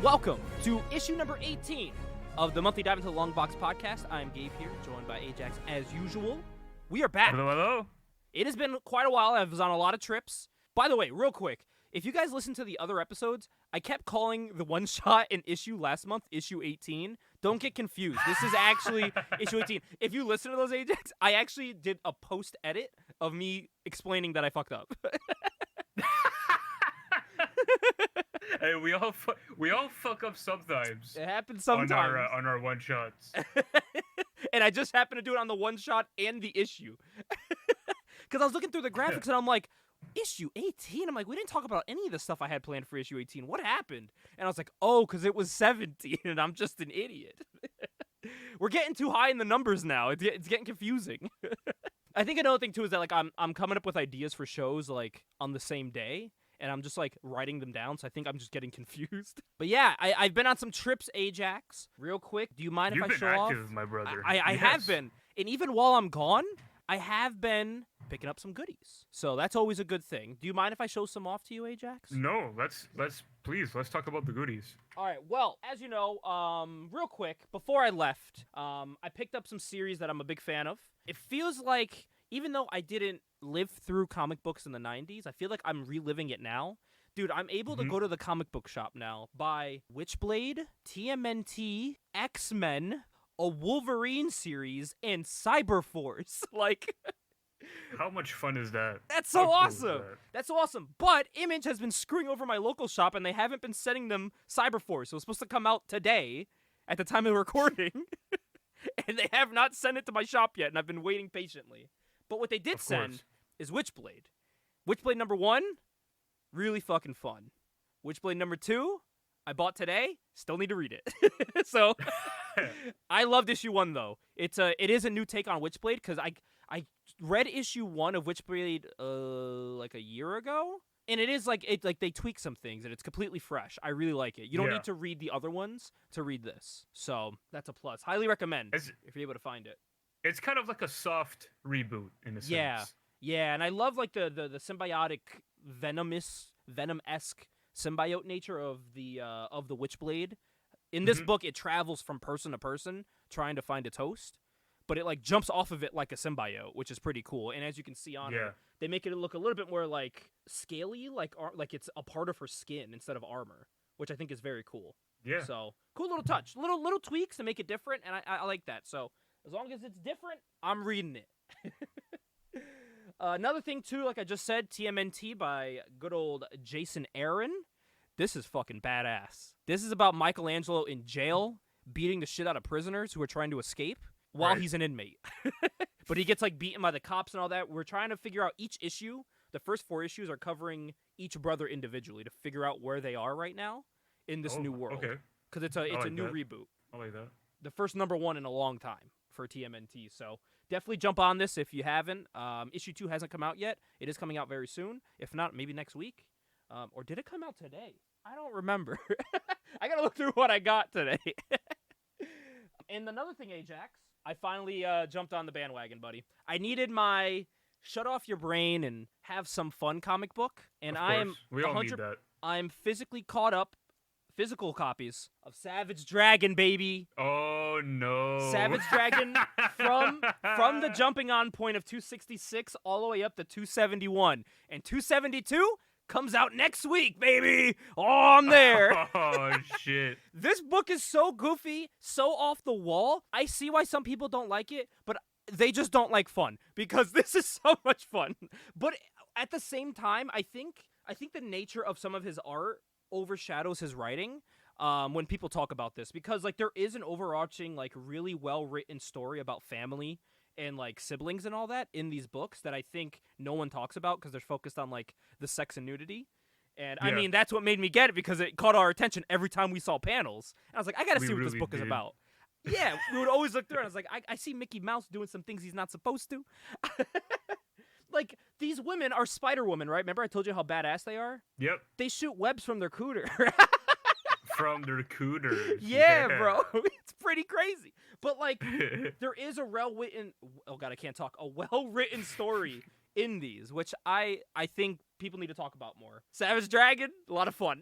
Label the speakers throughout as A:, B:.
A: Welcome to issue number 18 of the monthly Dive Into the Longbox podcast. I'm Gabe here, joined by Ajax as usual. We are back.
B: Hello.
A: It has been quite a while. I was on a lot of trips. By the way, real quick, if you guys listen to the other episodes, I kept calling the one shot an issue last month issue 18. Don't get confused. This is actually issue 18. If you listen to those, Ajax, I actually did a post edit of me explaining that I fucked up.
B: Hey, we all fuck up sometimes.
A: It happens sometimes
B: on our one shots.
A: And I just happened to do it on the one shot and the issue. Because I was looking through the graphics and I'm like, issue 18? I'm like, we didn't talk about any of the stuff I had planned for issue 18. What happened? And I was like, oh, because it was 17 and I'm just an idiot. We're getting too high in the numbers now. It's getting confusing. I think another thing too is that like I'm coming up with ideas for shows like on the same day. And I'm just, like, writing them down, so I think I'm just getting confused. But, yeah, I've been on some trips, Ajax. Real quick, do you mind if I show off?
B: You've been active, my brother.
A: I
B: Yes.
A: have been. And even while I'm gone, I have been picking up some goodies. So that's always a good thing. Do you mind if I show some off to you, Ajax?
B: No, let's talk about the goodies.
A: All right, well, as you know, real quick, before I left, I picked up some series that I'm a big fan of. It feels like, even though I didn't live through comic books in the 90s, I feel like I'm reliving it now. Dude, I'm able to go to the comic book shop now, buy Witchblade, TMNT, X-Men, a Wolverine series, and Cyberforce. Like,
B: how much fun is that?
A: That's so awesome. That's so awesome. But Image has been screwing over my local shop, and they haven't been sending them Cyberforce. It was supposed to come out today at the time of recording, and they have not sent it to my shop yet, and I've been waiting patiently. But what they did send is Witchblade. Witchblade number 1, really fucking fun. Witchblade number 2, I bought today, still need to read it. So, I loved issue 1 though. It is a new take on Witchblade because I read issue 1 of Witchblade like a year ago, and it is like they tweak some things and it's completely fresh. I really like it. You don't need to read the other ones to read this, so that's a plus. Highly recommend if you're able to find it.
B: It's kind of like a soft reboot in a sense.
A: Yeah, and I love like the symbiotic venom-esque symbiote nature of the Witchblade. In this book, it travels from person to person trying to find its host, but it like jumps off of it like a symbiote, which is pretty cool. And as you can see on it, they make it look a little bit more like scaly, like it's a part of her skin instead of armor, which I think is very cool.
B: Yeah.
A: So cool little touch, little tweaks to make it different, and I like that. So. As long as it's different, I'm reading it. Another thing, too, like I just said, TMNT by good old Jason Aaron. This is fucking badass. This is about Michelangelo in jail, beating the shit out of prisoners who are trying to escape while he's an inmate. But he gets, like, beaten by the cops and all that. We're trying to figure out each issue. The first 4 issues are covering each brother individually to figure out where they are right now in this new world. Okay. Because it's a new reboot.
B: I like that.
A: The first number 1 in a long time for TMNT, so definitely jump on this if you haven't. Issue 2 hasn't come out yet. It is coming out very soon. If not, maybe next week. Or did it come out today? I don't remember. I gotta look through what I got today. And another thing, Ajax, I finally jumped on the bandwagon, buddy. I needed my shut off your brain and have some fun comic book, and
B: we all need that.
A: I'm physically caught up. Physical copies of Savage Dragon, baby.
B: Oh no.
A: Savage Dragon from the jumping on point of 266 all the way up to 271. And 272 comes out next week, baby. Oh, I'm there.
B: Oh shit.
A: This book is so goofy, so off the wall. I see why some people don't like it, but they just don't like fun because this is so much fun. But at the same time, I think the nature of some of his art overshadows his writing when people talk about this, because like there is an overarching like really well written story about family and like siblings and all that in these books that I think no one talks about because they're focused on like the sex and nudity. And I mean, that's what made me get it, because it caught our attention every time we saw panels. And I was like, I gotta see what this book is about. Yeah, we would always look through and I was like, I see Mickey Mouse doing some things he's not supposed to. Like, these women are Spider-Woman, right? Remember I told you how badass they are?
B: Yep.
A: They shoot webs from their cooter.
B: From their cooters.
A: Yeah, bro. It's pretty crazy. But, like, there is a well-written... Oh, God, I can't talk. A well-written story in these, which I think people need to talk about more. Savage Dragon, a lot of fun.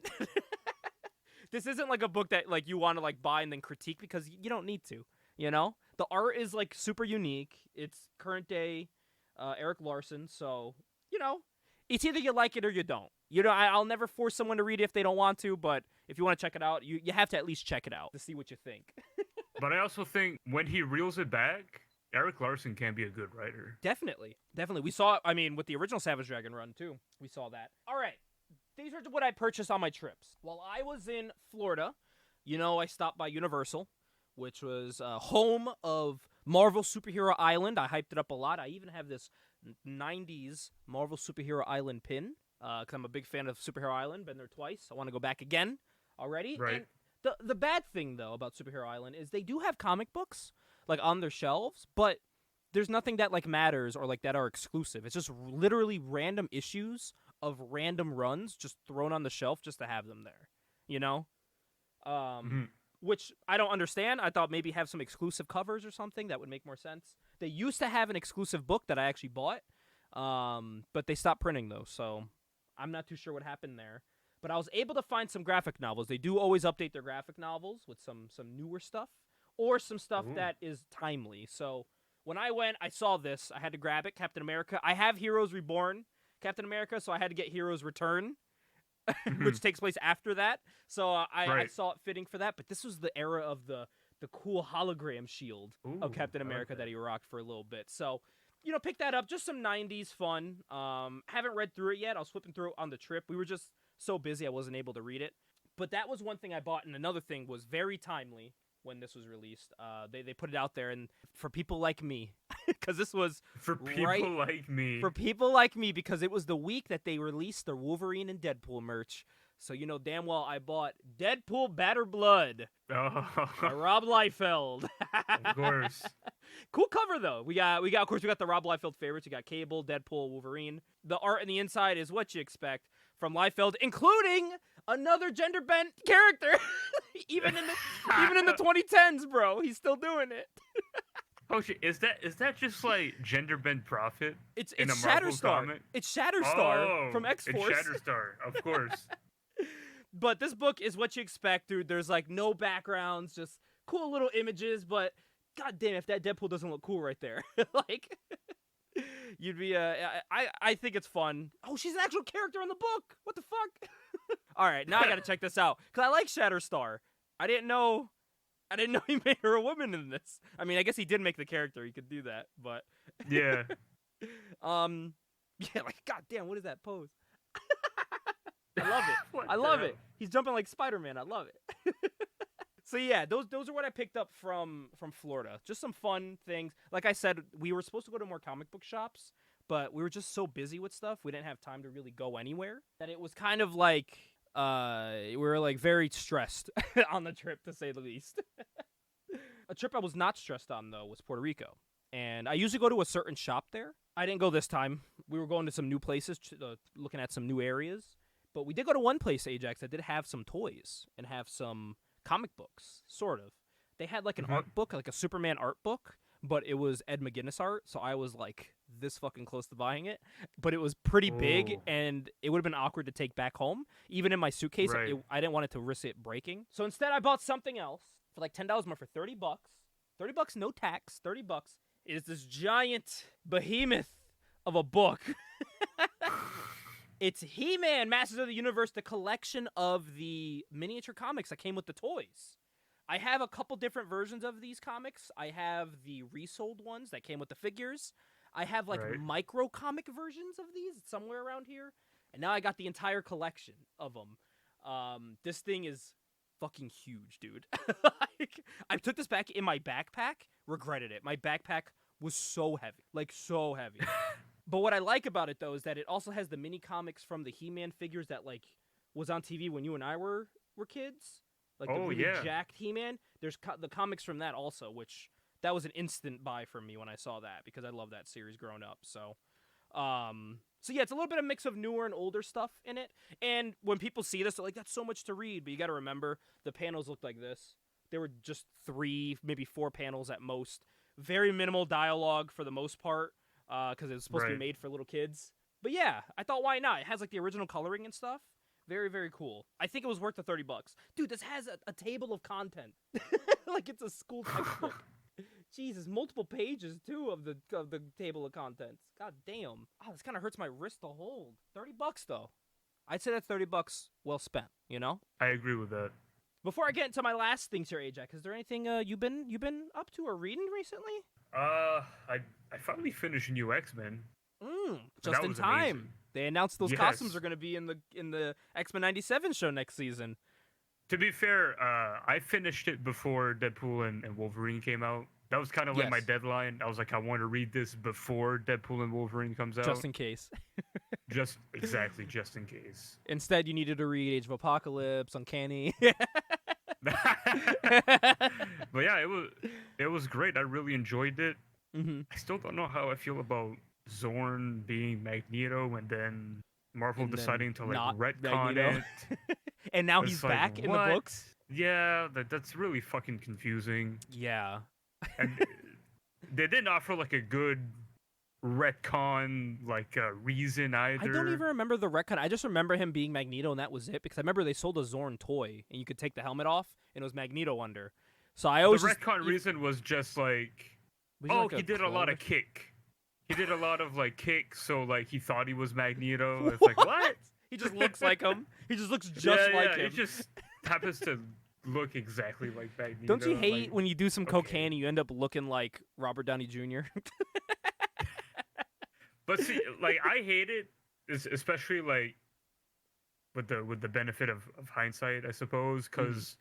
A: This isn't like a book that like you want to like buy and then critique because you don't need to. You know, the art is like super unique. It's current day Eric Larson, so you know, it's either you like it or you don't. You know, I'll never force someone to read it if they don't want to, but if you want to check it out, you have to at least check it out to see what you think.
B: But I also think when he reels it back, Eric Larson can be a good writer.
A: Definitely. We saw, I mean, with the original Savage Dragon run, too. We saw that. All right. These are what I purchased on my trips. While I was in Florida, you know, I stopped by Universal, which was home of Marvel Superhero Island. I hyped it up a lot. I even have this 90s Marvel Superhero Island pin, because I'm a big fan of Superhero Island. Been there twice. I want to go back again already.
B: Right.
A: And the bad thing, though, about Superhero Island is they do have comic books, like, on their shelves, but there's nothing that, like, matters or, like, that are exclusive. It's just literally random issues of random runs just thrown on the shelf just to have them there, you know? Which I don't understand. I thought maybe have some exclusive covers or something. That would make more sense. They used to have an exclusive book that I actually bought, but they stopped printing those, so I'm not too sure what happened there. But I was able to find some graphic novels. They do always update their graphic novels with some newer stuff or some stuff that is timely. So when I went, I saw this. I had to grab it, Captain America. I have Heroes Reborn, Captain America, so I had to get Heroes Return, which takes place after that. So I saw it fitting for that. But this was the era of the cool hologram shield of Captain America that he rocked for a little bit. So, you know, pick that up. Just some 90s fun. Haven't read through it yet. I was flipping through it on the trip. We were just so busy I wasn't able to read it. But that was one thing I bought, and another thing was very timely when this was released. They put it out there, and for people like me, because this was
B: for people like me.
A: For people like me, because it was the week that they released their Wolverine and Deadpool merch. So you know damn well I bought Deadpool Batter Blood by Rob Liefeld.
B: Of course.
A: Cool cover though. We got of course we got the Rob Liefeld favorites. We got Cable, Deadpool, Wolverine. The art on the inside is what you expect from Liefeld, including another gender bent character. even in the 2010s, bro. He's still doing it.
B: Oh shit! Is that just like gender bent Prophet?
A: It's Shatterstar. It's Shatterstar from X-Force.
B: It's Shatterstar, of course.
A: But this book is what you expect, dude. There's like no backgrounds, just cool little images. But god damn, if that Deadpool doesn't look cool right there, like you'd be. I think it's fun. Oh, she's an actual character in the book. What the fuck? All right, now I gotta check this out because I like Shatterstar. I didn't know he made her a woman in this. I mean, I guess he did make the character. He could do that, but
B: yeah.
A: Yeah, like goddamn, what is that pose? I love it. I love it. He's jumping like Spider-Man. I love it. So yeah, those are what I picked up from Florida. Just some fun things. Like I said, we were supposed to go to more comic book shops, but we were just so busy with stuff, we didn't have time to really go anywhere. That it was kind of like we were like very stressed on the trip, to say the least. A trip I was not stressed on though was Puerto Rico, and I usually go to a certain shop there. I didn't go this time. We were going to some new places, looking at some new areas. But we did go to one place, Ajax, that did have some toys and have some comic books, sort of. They had like an art book, like a Superman art book, but it was Ed McGuinness art, so I was like this fucking close to buying it. But it was pretty big, and it would have been awkward to take back home. Even in my suitcase, I didn't want it to risk it breaking. So instead, I bought something else for like $10 more for $30. $30, no tax, $30. It is this giant behemoth of a book. It's He-Man, Masters of the Universe, the collection of the miniature comics that came with the toys. I have a couple different versions of these comics. I have the resold ones that came with the figures. I have like micro comic versions of these somewhere around here. And now I got the entire collection of them. This thing is fucking huge, dude. Like, I took this back in my backpack, regretted it. My backpack was so heavy, like so heavy. But what I like about it, though, is that it also has the mini comics from the He-Man figures that, like, was on TV when you and I were kids. Like, the really jacked He-Man. There's the comics from that also, which that was an instant buy for me when I saw that, because I love that series growing up. So yeah, it's a little bit of mix of newer and older stuff in it. And when people see this, they're like, that's so much to read. But you got to remember, the panels looked like this. There were just 3, maybe 4 panels at most. Very minimal dialogue for the most part. Because it was supposed to be made for little kids. But yeah, I thought, why not? It has like the original coloring and stuff, Very, very cool. I think it was worth the $30. Dude, this has a table of content. Like it's a school textbook. Jesus, multiple pages too of the table of contents. God damn. Oh, this kind of hurts my wrist to hold. $30 though. I'd say that's $30 well spent, you know?
B: I agree with that.
A: Before I get into my last things here, Ajax, is there anything you've been up to or reading recently?
B: I finally finished New X-Men.
A: Just
B: That
A: in
B: was
A: time.
B: amazing.
A: They announced those
B: Yes.
A: costumes are going to be in the X-Men 97 show next season.
B: To be fair, I finished it before Deadpool and Wolverine came out. That was kind of like my
A: Yes.
B: deadline. I was like, I want to read this before Deadpool and Wolverine comes out.
A: Just in case.
B: Just in case.
A: Instead, you needed to read Age of Apocalypse, Uncanny.
B: But yeah, it was great. I really enjoyed it. I still don't know how I feel about Zorn being Magneto and then Marvel
A: And then
B: deciding to like
A: not
B: retcon
A: Magneto.
B: it.
A: And now
B: It's
A: he's
B: like,
A: back in the
B: what?
A: books.
B: Yeah, that's really fucking confusing.
A: Yeah.
B: And they didn't offer like a good retcon like reason either.
A: I don't even remember the retcon. I just remember him being Magneto, and that was it. Because I remember they sold a Zorn toy, and you could take the helmet off, and it was Magneto under. So I always
B: the retcon reason was just like, he did a lot of kick. He did a lot of like kick, so like he thought he was Magneto. It's like what?
A: He just looks like him. He just looks just like him.
B: He just happens to look exactly like Magneto.
A: Don't you hate
B: like,
A: when you do some
B: okay.
A: cocaine and you end up looking like Robert Downey Jr.?
B: But see, like I hate it, especially like with the benefit of hindsight, I suppose, because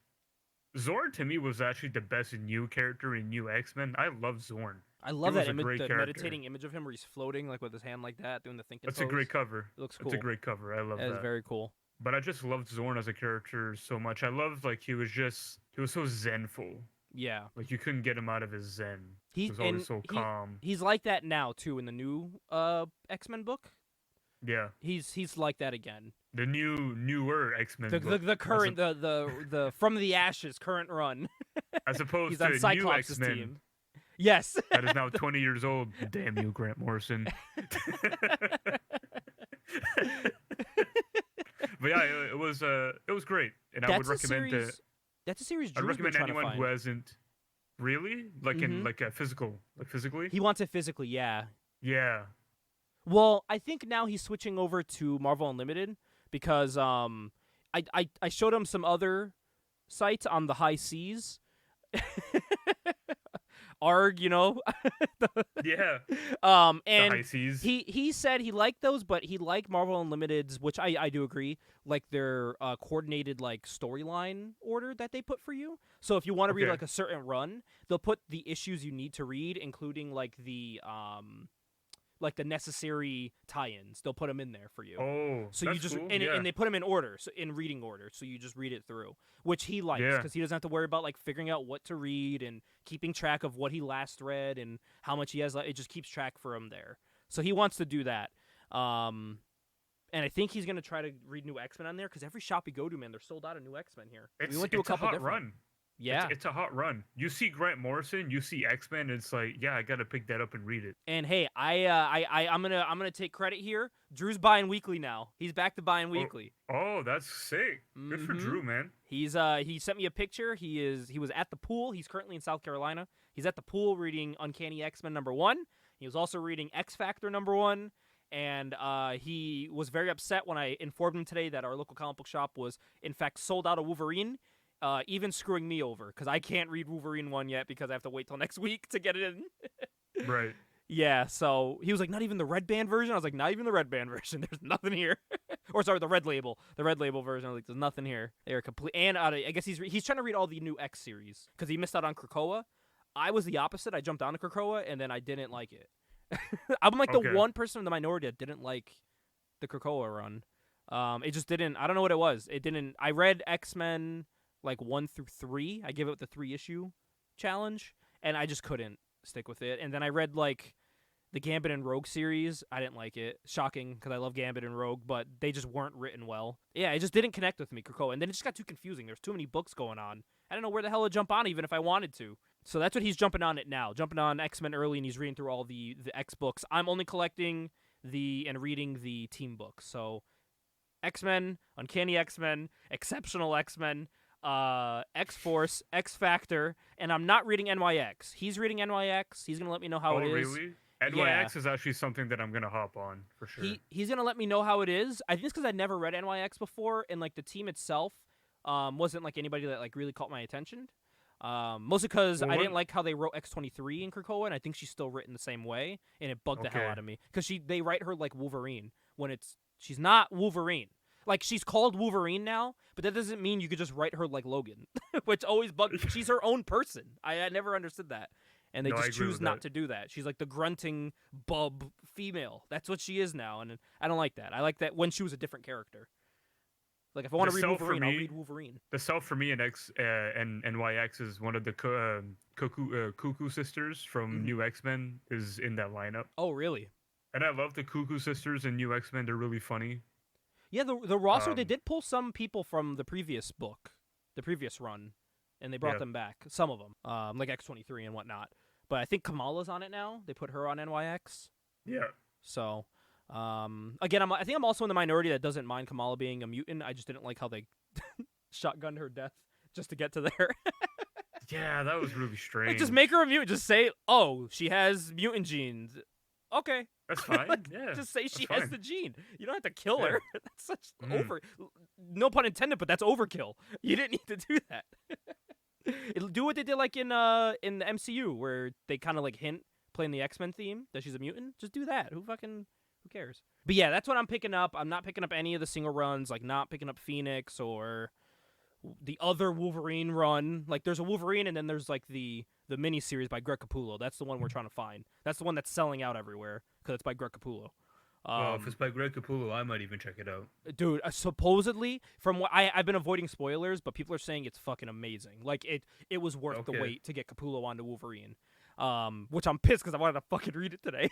B: Zorn to me was actually the best new character in New X-Men. I love Zorn.
A: I love
B: He
A: that
B: was a
A: image,
B: great
A: the
B: character.
A: meditating image of him where he's floating like with his hand like that, doing the thinking
B: That's
A: pose.
B: a great cover.
A: It looks cool.
B: That's a great cover. I love
A: That
B: that.
A: is very cool.
B: But I just loved Zorn as a character so much. I loved like he was so zenful.
A: Yeah.
B: Like you couldn't get him out of his zen. He was
A: and
B: always so calm.
A: He's like that now too in the new X-Men book.
B: Yeah.
A: He's like that again.
B: The newer X-Men.
A: The current the From the Ashes current run.
B: As opposed
A: He's
B: to
A: on
B: new
A: Cyclops'
B: X-Men.
A: team. Yes.
B: That is now 20 years old. Damn you, Grant Morrison. But yeah, it was great, and I would recommend it.
A: That's a series.
B: I'd
A: Drew's been
B: recommend
A: trying to
B: anyone
A: find.
B: who hasn't really in like a physical, like physically.
A: He wants it physically, yeah.
B: Yeah.
A: Well, I think now he's switching over to Marvel Unlimited because I showed him some other sites on the high seas. ARG, you know.
B: Yeah.
A: And
B: the high seas.
A: he said he liked those, but he liked Marvel Unlimited's, which I do agree, like their coordinated like storyline order that they put for you. So if you want to read like a certain run, they'll put the issues you need to read, including like the necessary tie-ins. They'll put them in there for you.
B: Oh,
A: so
B: that's
A: you just
B: cool.
A: and they put them in order, so in reading order. So you just read it through, which he likes because he doesn't have to worry about like figuring out what to read and keeping track of what he last read and how much he has. It just keeps track for him there. So he wants to do that. And I think he's gonna try to read new X-Men on there because every shop we go to, man, they're sold out of new X-Men here.
B: We
A: went to a couple
B: hot
A: different.
B: run.
A: Yeah,
B: It's a hot run. You see Grant Morrison, you see X-Men, it's like, yeah, I gotta pick that up and read it.
A: and hey, I'm gonna take credit here. Drew's buying weekly now. He's back to buying weekly.
B: Oh, that's sick. Good for Drew, man.
A: He's he sent me a picture. He was at the pool. He's currently in South Carolina. He's at the pool reading Uncanny X-Men #1. He was also reading X Factor #1. And he was very upset when I informed him today that our local comic book shop was in fact sold out of Wolverine. Even screwing me over because I can't read Wolverine 1 yet because I have to wait till next week to get it in.
B: Right.
A: Yeah, so he was like, not even the red band version? I was like, not even the red band version. There's nothing here. Or sorry, the red label. The red label version. I was like, there's nothing here. They are complete. And I guess he's trying to read all the new X series because he missed out on Krakoa. I was the opposite. I jumped onto Krakoa and then I didn't like it. I'm like the one person in the minority that didn't like the Krakoa run. It just didn't. I don't know what it was. It didn't. I read X-Men like 1 through 3. I gave it the 3-issue challenge, and I just couldn't stick with it. And then I read like the Gambit and Rogue series. I didn't like it. Shocking, because I love Gambit and Rogue, but they just weren't written well. Yeah, it just didn't connect with me, Krakoa. And then it just got too confusing. There's too many books going on. I don't know where the hell to jump on, even if I wanted to. So that's what he's jumping on it now. Jumping on X-Men early, and he's reading through all the X books. I'm only collecting and reading the team books. So X-Men, Uncanny X-Men, Exceptional X-Men, X-Force, X-Factor, and I'm not reading NYX. He's reading NYX. He's going to let me know how it is.
B: Oh, really? NYX is actually something that I'm going to hop on, for sure.
A: He's going to let me know how it is. I think it's because I'd never read NYX before, and, like, the team itself wasn't, like, anybody that, like, really caught my attention. Mostly because I didn't like how they wrote X-23 in Krakoa, and I think she's still written the same way, and it bugged the hell out of me. Because they write her like Wolverine, when she's not Wolverine. Like, she's called Wolverine now, but that doesn't mean you could just write her like Logan, which always bugged. She's her own person. I never understood that. And they just choose not to do that. She's like the grunting bub female. That's what she is now, and I don't like that. I like that when she was a different character. Like, if I want to read Wolverine, I'll read Wolverine.
B: The self for me in NYX is one of the Cuckoo sisters from New X-Men is in that lineup.
A: Oh, really?
B: And I love the Cuckoo sisters in New X-Men. They're really funny.
A: Yeah, the roster, they did pull some people from the previous book, the previous run, and they brought them back. Some of them, like X-23 and whatnot. But I think Kamala's on it now. They put her on NYX.
B: Yeah.
A: So, again, I think I'm also in the minority that doesn't mind Kamala being a mutant. I just didn't like how they shotgunned her death just to get to there.
B: Yeah, that was really strange.
A: Like, just make her a mutant. Just say, oh, she has mutant genes. Okay.
B: That's fine.
A: Like,
B: yeah.
A: Just say she has the gene. You don't have to kill her. That's such over. No pun intended, but that's overkill. You didn't need to do that. It'll do what they did like in the MCU, where they kind of like hint playing the X-Men theme that she's a mutant. Just do that. Who cares? But yeah, that's what I'm picking up. I'm not picking up any of the single runs, like not picking up Phoenix or the other Wolverine run. Like, there's a Wolverine, and then there's like the miniseries by Greg Capullo. That's the one we're trying to find. That's the one that's selling out everywhere because it's by Greg Capullo.
B: Well, if it's by Greg Capullo, I might even check it out.
A: Dude, supposedly, from what I've been avoiding spoilers, but people are saying it's fucking amazing. Like, it was worth the wait to get Capullo onto Wolverine. Which I'm pissed because I wanted to fucking read it today,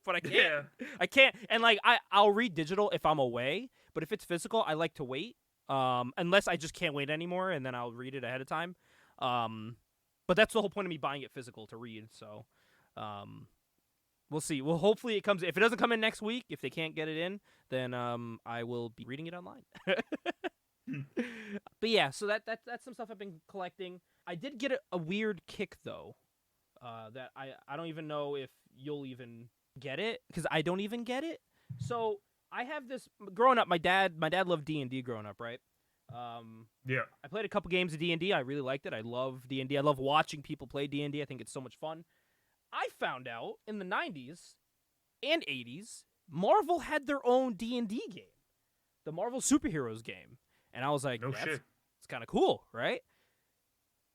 A: but I can't.
B: Yeah.
A: I can't. And like, I'll read digital if I'm away, but if it's physical, I like to wait. Unless I just can't wait anymore, and then I'll read it ahead of time. But that's the whole point of me buying it physical to read. So, we'll see. Well, hopefully it comes. If it doesn't come in next week, if they can't get it in, then I will be reading it online. But yeah, so that's some stuff I've been collecting. I did get a weird kick though. That I don't even know if you'll even get it, because I don't even get it. So I have this growing up. My dad loved D&D growing up, right?
B: Yeah.
A: I played a couple games of D&D. I really liked it. I love D&D. I love watching people play D&D. I think it's so much fun. I found out in the 90s and 80s, Marvel had their own D&D game, the Marvel Superheroes game, and I was like,
B: no shit.
A: It's kind of cool, right?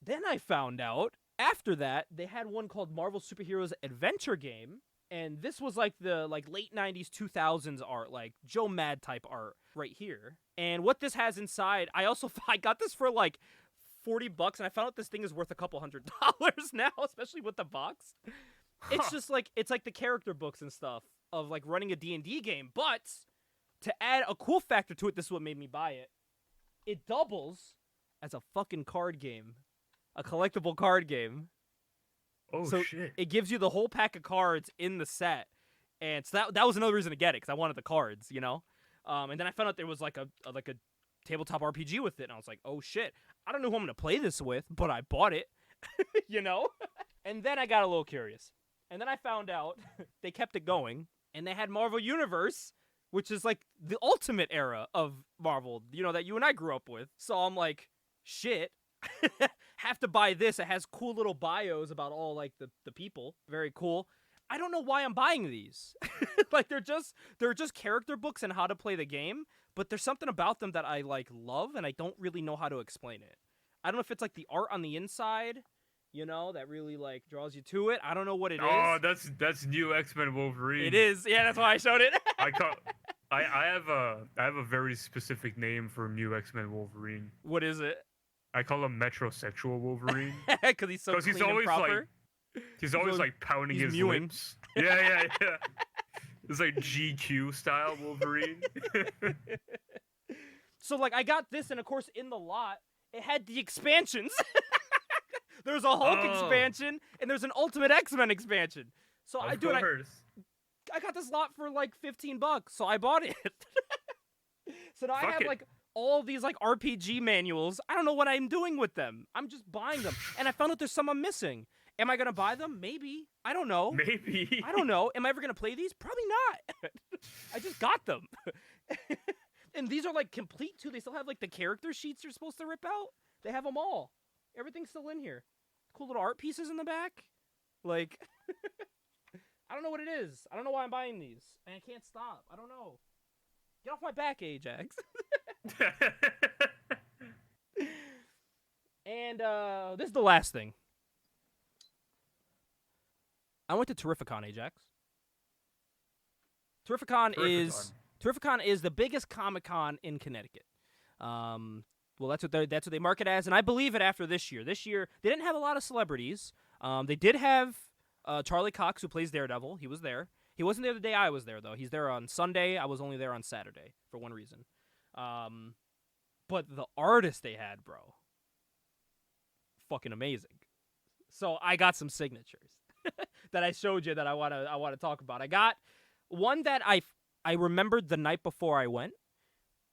A: Then I found out after that they had one called Marvel Superheroes Adventure Game, and this was like the late 90s 2000s art, like Joe Mad type art right here. And what this has inside, I got this for like $40, and I found out this thing is worth a couple $100 now, especially with the box. It's just like, it's like the character books and stuff of like running a D&D game, but to add a cool factor to it, this is what made me buy it. It doubles as a fucking card game, a collectible card game.
B: Oh,
A: so
B: shit.
A: It gives you the whole pack of cards in the set. And so that was another reason to get it, because I wanted the cards, you know? And then I found out there was like a tabletop RPG with it, and I was like, oh shit, I don't know who I'm going to play this with, but I bought it, you know? And then I got a little curious. And then I found out they kept it going, and they had Marvel Universe, which is like the ultimate era of Marvel, you know, that you and I grew up with. So I'm like, shit. Have to buy this. It has cool little bios about all like the people. Very cool. I don't know why I'm buying these. Like, they're just character books and how to play the game, but there's something about them that I like love, and I don't really know how to explain it. I don't know if it's like the art on the inside, you know, that really like draws you to it. I don't know what it is.
B: Oh, that's new X-Men Wolverine.
A: It is. Yeah, that's why I showed it.
B: I have a very specific name for new X-Men Wolverine.
A: What is it?
B: I call him metrosexual Wolverine.
A: Because he's so clean and proper.
B: He's always like pounding his lips. Yeah. It's like GQ style Wolverine.
A: So like, I got this, and of course in the lot it had the expansions. There's a Hulk expansion, and there's an Ultimate X-Men expansion. So I got this lot for like $15, so I bought it. So now I
B: Fuck
A: have
B: it.
A: like all these like RPG manuals. I don't know what I'm doing with them. I'm just buying them. And I found out there's some I'm missing. Am I going to buy them? Maybe. I don't know.
B: Maybe.
A: I don't know. Am I ever going to play these? Probably not. I just got them. And these are like complete too. They still have like the character sheets you're supposed to rip out. They have them all. Everything's still in here. Cool little art pieces in the back. Like, I don't know what it is. I don't know why I'm buying these. And I can't stop. I don't know. Get off my back, Ajax. And this is the last thing. I went to Terrificon, Ajax. Terrificon is the biggest Comic-Con in Connecticut. Well, that's what they market as, and I believe it after this year. This year they didn't have a lot of celebrities. They did have Charlie Cox, who plays Daredevil. He was there. He wasn't there the day I was there, though. He's there on Sunday. I was only there on Saturday for one reason. But the artist they had, bro, fucking amazing. So I got some signatures that I showed you that I want to talk about. I got one that I remembered the night before I went.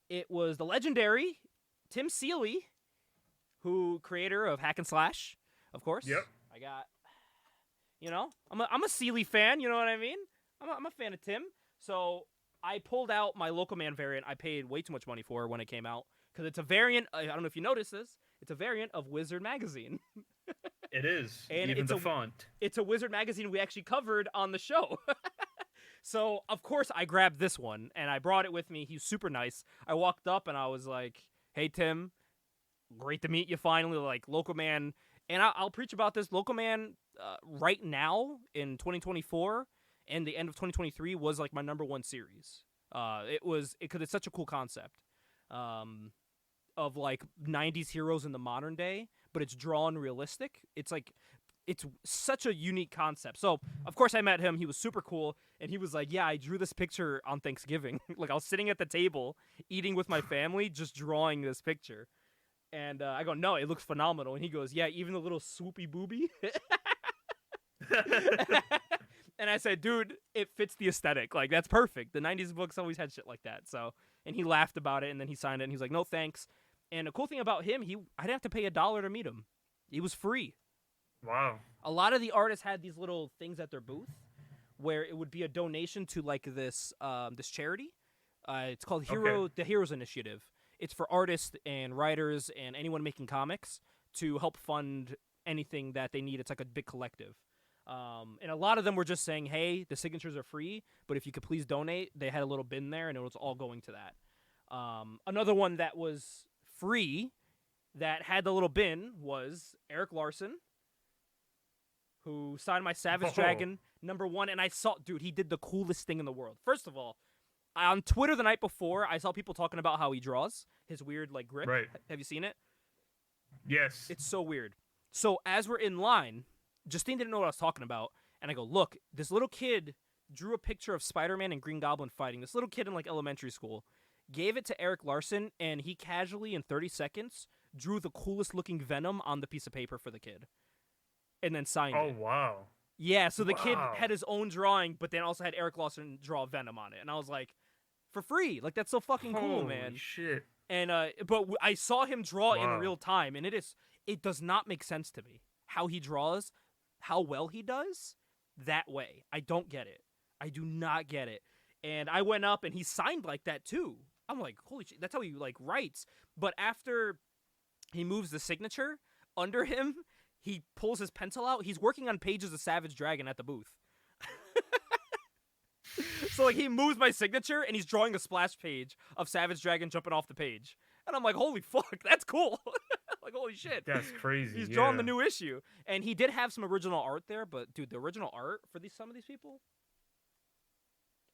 A: It was the legendary Tim Seeley, creator of Hack and Slash, of course.
B: Yep.
A: I got, I'm a Seeley fan. You know what I mean? I'm a fan of Tim. So I pulled out my Local Man variant. I paid way too much money for when it came out because it's a variant. I don't know if you noticed this. It's a variant of Wizard magazine.
B: It is.
A: And
B: even the font.
A: It's a Wizard magazine we actually covered on the show. So, of course, I grabbed this one, and I brought it with me. He's super nice. I walked up, and I was like, hey, Tim, great to meet you finally. Like, Local Man. And I'll preach about this. Local Man, right now, in 2024, and the end of 2023, was, like, my number one series. Because it's such a cool concept. Of, like, 90s heroes in the modern day, but it's drawn realistic. It's such a unique concept. So, of course, I met him. He was super cool. And he was like, yeah, I drew this picture on Thanksgiving. Like, I was sitting at the table, eating with my family, just drawing this picture. And I go, no, it looks phenomenal. And he goes, yeah, even the little swoopy booby. And I said, dude, it fits the aesthetic. Like, that's perfect. The 90s books always had shit like that. So, and he laughed about it, and then he signed it, and he was like, no, thanks. And the cool thing about him, I didn't have to pay $1 to meet him. He was free.
B: Wow.
A: A lot of the artists had these little things at their booth where it would be a donation to like this charity. It's called the Heroes Initiative. It's for artists and writers and anyone making comics to help fund anything that they need. It's like a big collective. And a lot of them were just saying, hey, the signatures are free, but if you could please donate. They had a little bin there, and it was all going to that. Another one that was free that had the little bin was Eric Larson, who signed my Savage Dragon #1, and I saw, dude, he did the coolest thing in the world. First of all, on Twitter the night before, I saw people talking about how he draws, his weird, like, grip.
B: Right.
A: Have you seen it?
B: Yes.
A: It's so weird. So, as we're in line, Justine didn't know what I was talking about, and I go, look, this little kid drew a picture of Spider-Man and Green Goblin fighting. This little kid in, like, elementary school gave it to Eric Larson, and he casually, in 30 seconds, drew the coolest-looking Venom on the piece of paper for the kid. And then signed it.
B: Oh, wow.
A: Yeah, so the kid had his own drawing, but then also had Eric Larson draw Venom on it. And I was like, for free. Like, that's so fucking cool, man.
B: Holy shit.
A: And but I saw him draw in real time, and it does not make sense to me how he draws, how well he does that way. I don't get it. I do not get it. And I went up, and he signed like that too. I'm like, holy shit, that's how he like writes. But after he moves the signature under him, he pulls his pencil out. He's working on pages of Savage Dragon at the booth. So, like, he moves my signature, and he's drawing a splash page of Savage Dragon jumping off the page. And I'm like, holy fuck, that's cool. Like, holy shit.
B: That's crazy.
A: He's drawing the new issue. And he did have some original art there, but, dude, the original art for some of these people,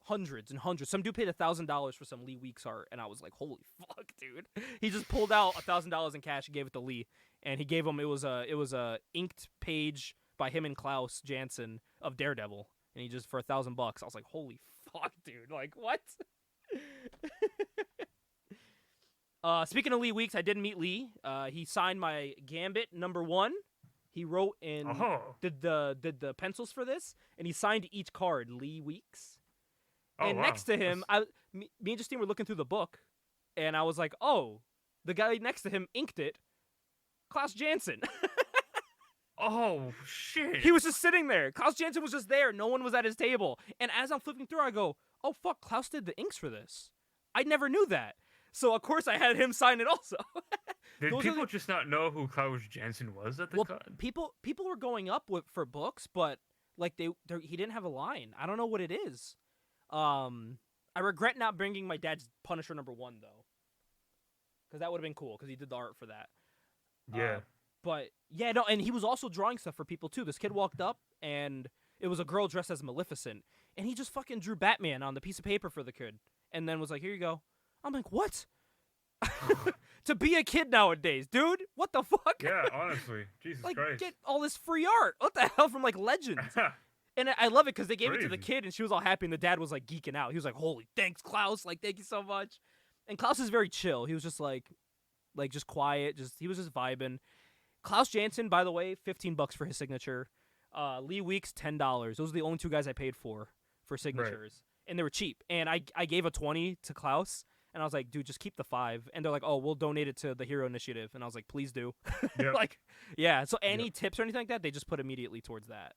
A: hundreds and hundreds. Some dude paid $1,000 for some Lee Weeks art, and I was like, holy fuck, dude. He just pulled out $1,000 in cash and gave it to Lee. And he gave him, it was a inked page by him and Klaus Janson of Daredevil. And he just, for $1,000, I was like, holy fuck, dude. Like, what? Speaking of Lee Weeks, I did meet Lee. He signed my Gambit #1. He wrote and did the pencils for this, and he signed each card, Lee Weeks. And next to him, me and Justine were looking through the book, And I was like, oh, the guy next to him inked it. Klaus Janson.
B: Oh shit!
A: He was just sitting there. Klaus Janson was just there. No one was at his table. And as I'm flipping through, I go, oh, fuck, Klaus did the inks for this. I never knew that. So, of course, I had him sign it also.
B: Did people just not know who Klaus Janson was at the con?
A: People were going up for books, but like he didn't have a line. I don't know what it is. I regret not bringing my dad's Punisher #1 though, because that would have been cool because he did the art for that.
B: Yeah.
A: But yeah, no, and he was also drawing stuff for people too. This kid walked up and it was a girl dressed as Maleficent, and he just fucking drew Batman on the piece of paper for the kid, and then was like, "Here you go." I'm like, "What?" To be a kid nowadays, dude, what the fuck?
B: Yeah, honestly, Jesus
A: like,
B: Christ.
A: get all this free art. What the hell from like Legends? And I love it because they gave it to the kid, and she was all happy, and the dad was like geeking out. He was like, "Holy, thanks, Klaus! Like, thank you so much." And Klaus is very chill. He was just like just quiet. He was just vibing. Klaus Janson, by the way, $15 for his signature. Lee Weeks, $10. Those are the only two guys I paid for signatures, and they were cheap. And I gave a $20 to Klaus, and I was like, "Dude, just keep the $5." And they're like, "Oh, we'll donate it to the Hero Initiative." And I was like, "Please do."
B: Yep.
A: Like, yeah. So any tips or anything like that, they just put immediately towards that,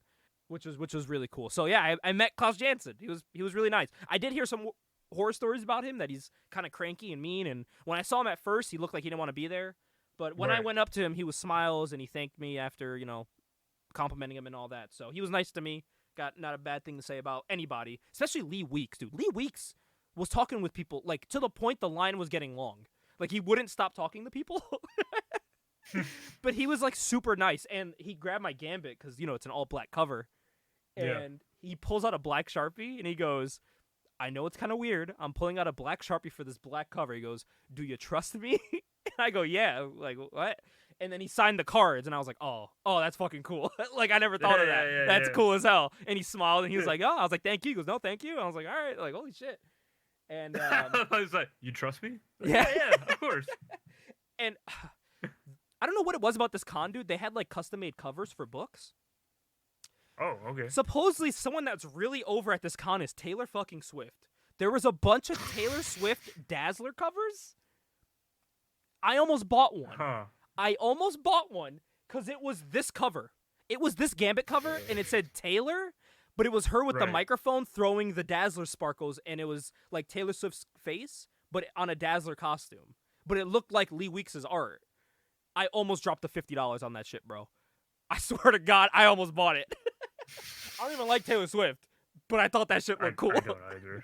A: which was really cool. So yeah, I met Klaus Janson. He was really nice. I did hear some horror stories about him that he's kind of cranky and mean. And when I saw him at first, he looked like he didn't want to be there. But when I went up to him, he was smiles and he thanked me after complimenting him and all that. So he was nice to me. Got not a bad thing to say about anybody, especially Lee Weeks, dude. Lee Weeks was talking with people like to the point the line was getting long. Like he wouldn't stop talking to people. But he was like super nice, and he grabbed my Gambit because it's an all black cover, and he pulls out a black Sharpie and he goes, "I know it's kind of weird. I'm pulling out a black Sharpie for this black cover." He goes, "Do you trust me?" And I go, "Yeah." Like, what? And then he signed the cards, and I was like, "Oh, that's fucking cool." Like, I never thought of that. That's cool as hell. And he smiled, and he was like, "Oh," I was like, "Thank you." He goes, "No, thank you." And I was like, "All right." Like, holy shit. And
B: I was like, "You trust me?"
A: Yeah,
B: of course.
A: And I don't know what it was about this con, dude. They had like custom made covers for books.
B: Oh, okay.
A: Supposedly, someone that's really over at this con is Taylor fucking Swift. There was a bunch of Taylor Swift Dazzler covers. I almost bought one.
B: Huh.
A: I almost bought one because it was this cover. It was this Gambit cover, and it said Taylor, but it was her with the microphone throwing the Dazzler sparkles, and it was like Taylor Swift's face, but on a Dazzler costume. But it looked like Lee Weeks' art. I almost dropped the $50 on that shit, bro. I swear to God, I almost bought it. I don't even like Taylor Swift, but I thought that shit looked cool.
B: I don't either.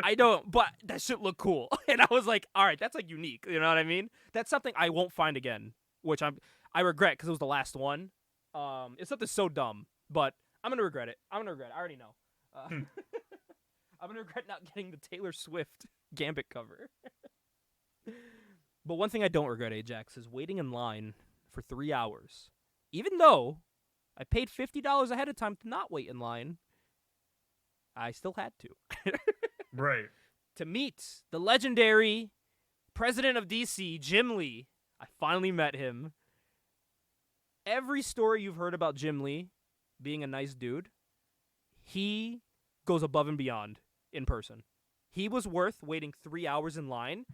A: I don't, but that shit looked cool. And I was like, all right, that's like unique. You know what I mean? That's something I won't find again, which I regret because it was the last one. It's something so dumb, but I'm going to regret it. I already know. I'm going to regret not getting the Taylor Swift Gambit cover. But one thing I don't regret, Ajax, is waiting in line for 3 hours. Even though I paid $50 ahead of time to not wait in line, I still had to.
B: Right.
A: To meet the legendary president of DC, Jim Lee. I finally met him. Every story you've heard about Jim Lee being a nice dude, he goes above and beyond in person. He was worth waiting 3 hours in line.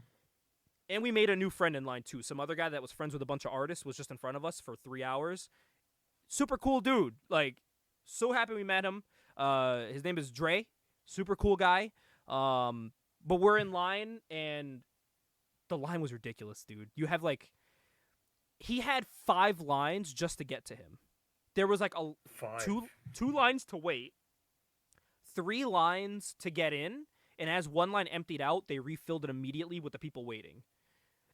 A: And we made a new friend in line, too. Some other guy that was friends with a bunch of artists was just in front of us for 3 hours. Super cool dude. Like, so happy we met him. His name is Dre. Super cool guy. But we're in line, and the line was ridiculous, dude. You have, like... He had 5 lines just to get to him. There was, like, two lines to wait, 3 lines to get in, and as one line emptied out, they refilled it immediately with the people waiting.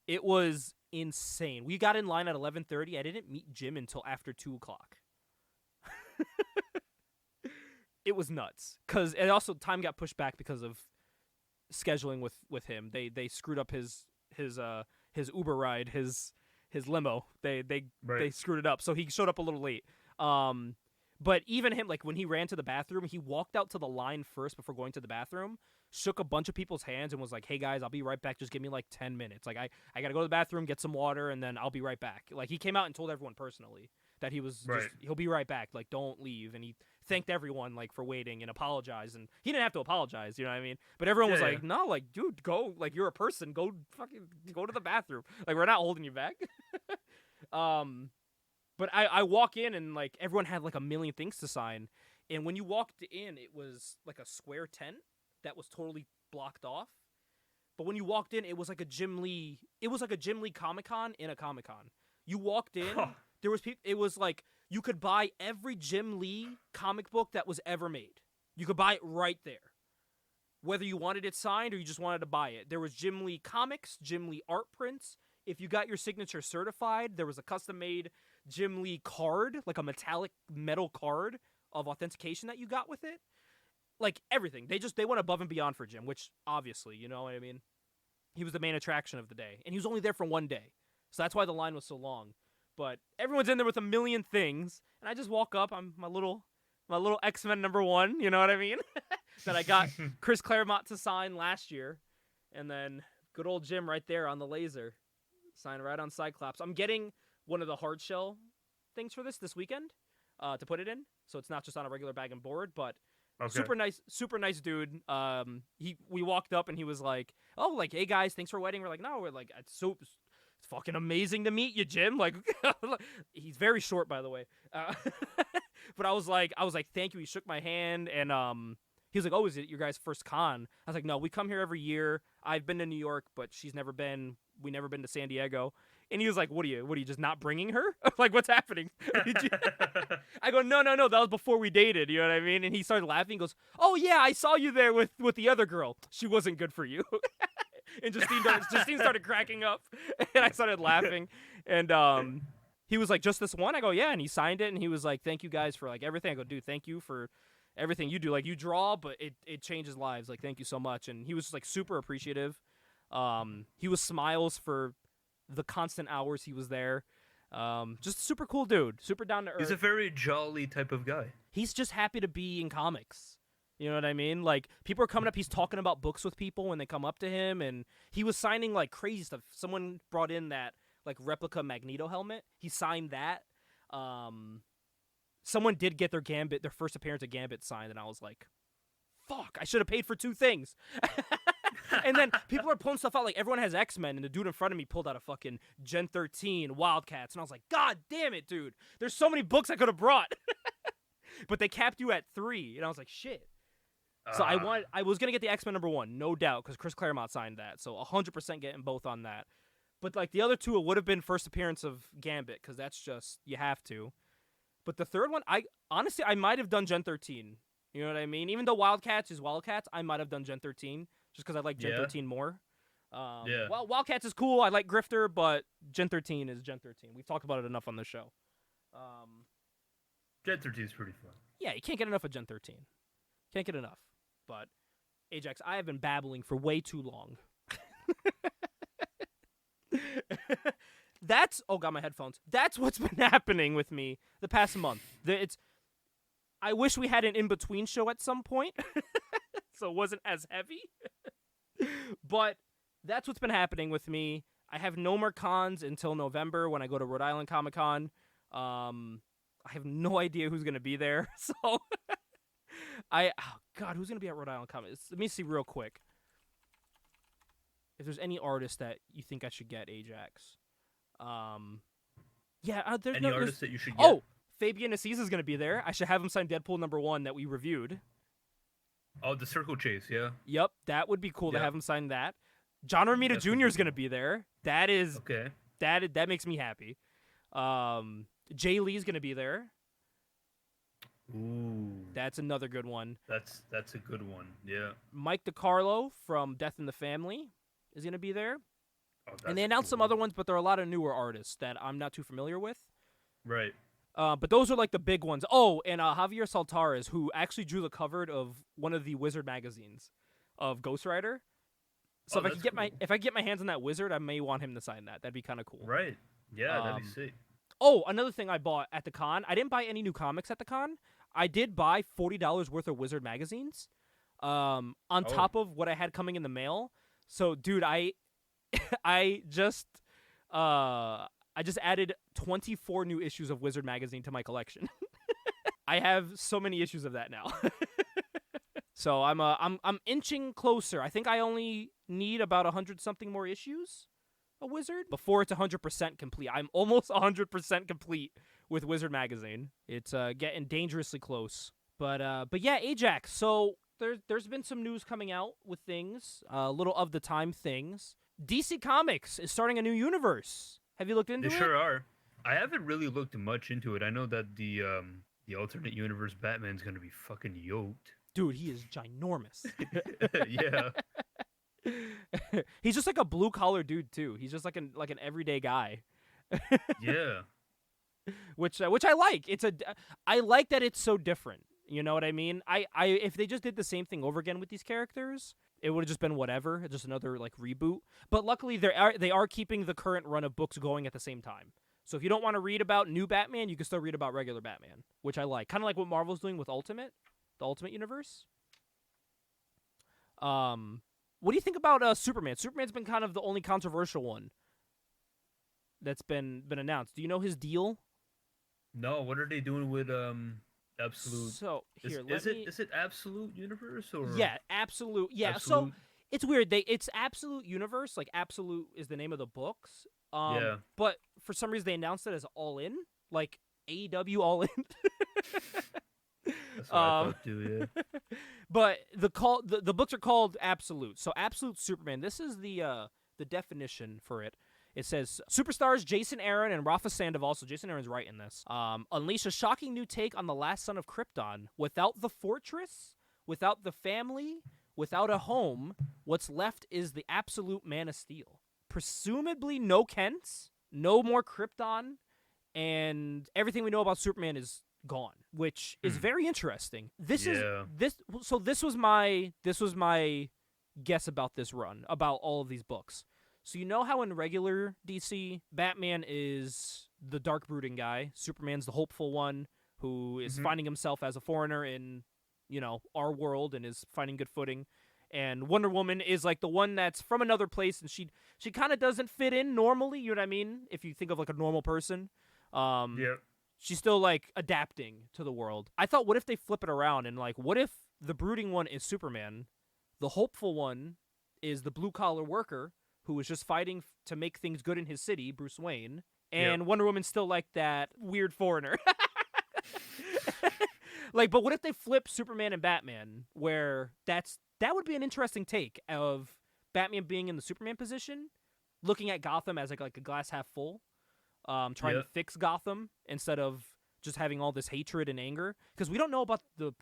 A: It was insane. We got in line at 11:30. I didn't meet Jim until after 2 o'clock. It was nuts. And also time got pushed back because of scheduling with him. They screwed up his Uber ride, his limo. They screwed it up. So he showed up a little late. But even him, like when he ran to the bathroom, he walked out to the line first before going to the bathroom, shook a bunch of people's hands and was like, "Hey guys, I'll be right back. Just give me like 10 minutes. Like I got to go to the bathroom, get some water, and then I'll be right back." Like he came out and told everyone personally that he'll be right back. Like don't leave. And he thanked everyone like for waiting and apologized, and he didn't have to apologize, you know what I mean? But everyone was like, no, like, dude, go, like, you're a person, go to the bathroom, like, we're not holding you back. But I walk in and like everyone had like a million things to sign, and when you walked in, it was like a square tent that was totally blocked off. But when you walked in, it was like a Jim Lee Comic-Con in a Comic-Con. You walked in, there was people. It was like you could buy every Jim Lee comic book that was ever made. You could buy it right there, whether you wanted it signed or you just wanted to buy it. There was Jim Lee comics, Jim Lee art prints. If you got your signature certified, there was a custom-made Jim Lee card, like a metallic metal card of authentication that you got with it. Like everything. They went above and beyond for Jim, which obviously, you know what I mean? He was the main attraction of the day, and he was only there for one day. So that's why the line was so long. But everyone's in there with a million things, and I just walk up. I'm my little X-Men #1, you know what I mean? That I got Chris Claremont to sign last year, and then good old Jim right there on the laser, sign right on Cyclops. I'm getting one of the hard shell things for this weekend to put it in, so it's not just on a regular bag and board, but super nice dude. We walked up and he was like, oh, like, hey guys, thanks for waiting. We're like, no, we're like, it's fucking amazing to meet you, Jim. Like, he's very short, by the way. But I was like, thank you. He shook my hand, and he was like, oh, is it your guys' first con? I was like, no, we come here every year. I've been to New York, but we never been to San Diego. And he was like, what are you just not bringing her? Like, what's happening? I go, no, that was before we dated, you know what I mean? And he started laughing. He goes, oh yeah, I saw you there with the other girl. She wasn't good for you. And Justine started cracking up, and I started laughing. And he was like, just this one? I go, yeah. And he signed it, and he was like, thank you guys for like everything. I go, dude, thank you for everything you do. Like, you draw, but it changes lives. Like, thank you so much. And he was just like super appreciative. He was smiles for the constant hours he was there. Just a super cool dude, super down to earth.
C: He's a very jolly type of guy.
A: He's just happy to be in comics. You know what I mean? Like, people are coming up, he's talking about books with people when they come up to him, and he was signing like crazy stuff. Someone brought in that like replica Magneto helmet. He signed that. Someone did get their first appearance of Gambit signed, and I was like, fuck, I should have paid for two things. And then people are pulling stuff out, like everyone has X-Men, and the dude in front of me pulled out a fucking Gen 13 Wildcats, and I was like, God damn it, dude. There's so many books I could have brought. But they capped you at 3, and I was like, shit. So I was going to get the X-Men #1, no doubt, because Chris Claremont signed that, so 100% getting both on that. But like the other two, it would have been first appearance of Gambit, because that's just, you have to. But the third one, I might have done Gen 13. You know what I mean? Even though Wildcats is Wildcats, I might have done Gen 13. Just because I like Gen 13 more. Well, Wildcats is cool. I like Grifter, but Gen 13 is Gen 13. We've talked about it enough on the show.
C: Gen 13 is pretty fun.
A: Yeah, you can't get enough of Gen 13. Can't get enough. But, Ajax, I have been babbling for way too long. Oh, got my headphones. That's what's been happening with me the past month. I wish we had an in-between show at some point. So it wasn't as heavy. But that's what's been happening with me. I have no more cons until November when I go to Rhode Island Comic Con. I have no idea who's going to be there. So, oh God, who's going to be at Rhode Island Comic? Let me see real quick. If there's any artist that you think I should get, Ajax. There's
C: any artist that you should get?
A: Oh, Fabian Assis is going to be there. I should have him sign Deadpool #1 that we reviewed.
C: Oh, the Circle Chase, yeah.
A: Yep, that would be cool to have him sign that. John Romita Jr. is going to be there. That is
C: okay.
A: That makes me happy. Jay Lee's going to be there.
C: Ooh.
A: That's another good one.
C: That's a good one. Yeah.
A: Mike DiCarlo from Death in the Family is going to be there.
C: Oh,
A: and they announced some other ones, but there are a lot of newer artists that I'm not too familiar with.
C: Right.
A: But those are like the big ones. Oh, and Javier Saltares, who actually drew the cover of one of the Wizard magazines of Ghost Rider. So if I get my hands on that Wizard, I may want him to sign that. That'd be kind of cool.
C: Right. Yeah, that'd be sick.
A: Oh, another thing I bought at the con. I didn't buy any new comics at the con. I did buy $40 worth of Wizard magazines. On top of what I had coming in the mail. So, dude, I just added 24 new issues of Wizard magazine to my collection. I have so many issues of that now. So I'm inching closer. I think I only need about 100 something more issues of Wizard before it's 100% complete. I'm almost 100% complete with Wizard magazine. It's getting dangerously close. But yeah, Ajax. So there's been some news coming out with things, little of the time things. DC Comics is starting a new universe. Have you looked into it?
C: They sure are. I haven't really looked much into it. I know that the alternate universe Batman's gonna be fucking yoked.
A: Dude, he is ginormous.
C: Yeah.
A: He's just like a blue collar dude too. He's just like an everyday guy.
C: Yeah.
A: Which I like. I like that it's so different. You know what I mean? I if they just did the same thing over again with these characters, it would have just been whatever, just another like reboot. But luckily they are keeping the current run of books going at the same time. So if you don't want to read about new Batman, you can still read about regular Batman, which I like. Kind of like what Marvel's doing with the Ultimate Universe. What do you think about Superman? Superman's been kind of the only controversial one that's been announced. Do you know his deal?
C: No, what are they doing with Absolute?
A: So here,
C: is it Absolute Universe or
A: yeah, Absolute? Yeah,
C: Absolute?
A: so it's weird. It's Absolute Universe. Like Absolute is the name of the books.
C: Yeah.
A: But for some reason they announced it as All In, like AEW All In.
C: That's what I thought too, yeah.
A: But the books are called Absolute. So Absolute Superman. This is the definition for it. It says, superstars Jason Aaron and Rafa Sandoval, so Jason Aaron's writing this, unleash a shocking new take on the last son of Krypton. Without the fortress, without the family, without a home, what's left is the absolute Man of Steel. Presumably no Kents, no more Krypton, and everything we know about Superman is gone, which is very interesting. This was my guess about this run, about all of these books. So you know how in regular DC, Batman is the dark brooding guy, Superman's the hopeful one who is finding himself as a foreigner in, you know, our world and is finding good footing, and Wonder Woman is like the one that's from another place and she kind of doesn't fit in normally, you know what I mean? If you think of like a normal person.
B: Yep.
A: She's still like adapting to the world. I thought, what if they flip it around and like, what if the brooding one is Superman, the hopeful one is the blue collar worker who was just fighting to make things good in his city, Bruce Wayne, and Wonder Woman's still like that weird foreigner. Like, but what if they flip Superman and Batman, where that would be an interesting take of Batman being in the Superman position, looking at Gotham as like a glass half full, trying to fix Gotham instead of just having all this hatred and anger, because we don't know about the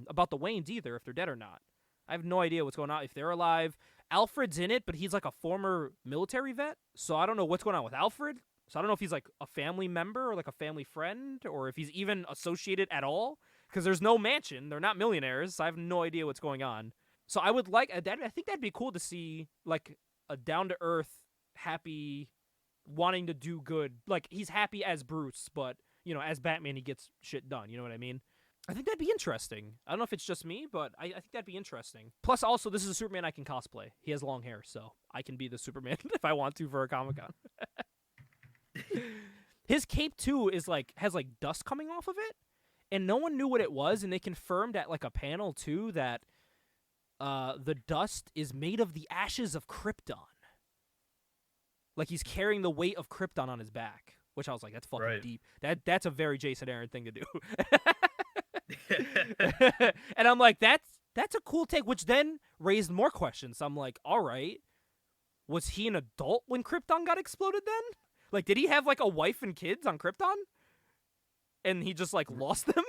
A: about the Waynes either, if they're dead or not. I have no idea what's going on, if they're alive. Alfred's in it, but he's like a former military vet, so I don't know what's going on with Alfred. So I don't know if he's like a family member or like a family friend, or if he's even associated at all, because there's no mansion. They're not millionaires, so I have no idea what's going on. So I would like that. I think that'd be cool to see, like a down-to-earth, happy, wanting to do good. Like he's happy as Bruce, but you know, as Batman, he gets shit done. You know what I mean? I think that'd be interesting. I don't know if it's just me, but I think that'd be interesting. Plus, also, this is a Superman I can cosplay. He has long hair, so I can be the Superman if I want to for a Comic-Con. His cape, too, has dust coming off of it, and no one knew what it was, and they confirmed at, like, a panel, too, that the dust is made of the ashes of Krypton. Like, he's carrying the weight of Krypton on his back, which I was like, that's fucking deep. That's a very Jason Aaron thing to do. And I'm like, that's a cool take, which then raised more questions. I'm like, all right, was he an adult when Krypton got exploded then? Like, did he have like a wife and kids on Krypton? And he just like lost them?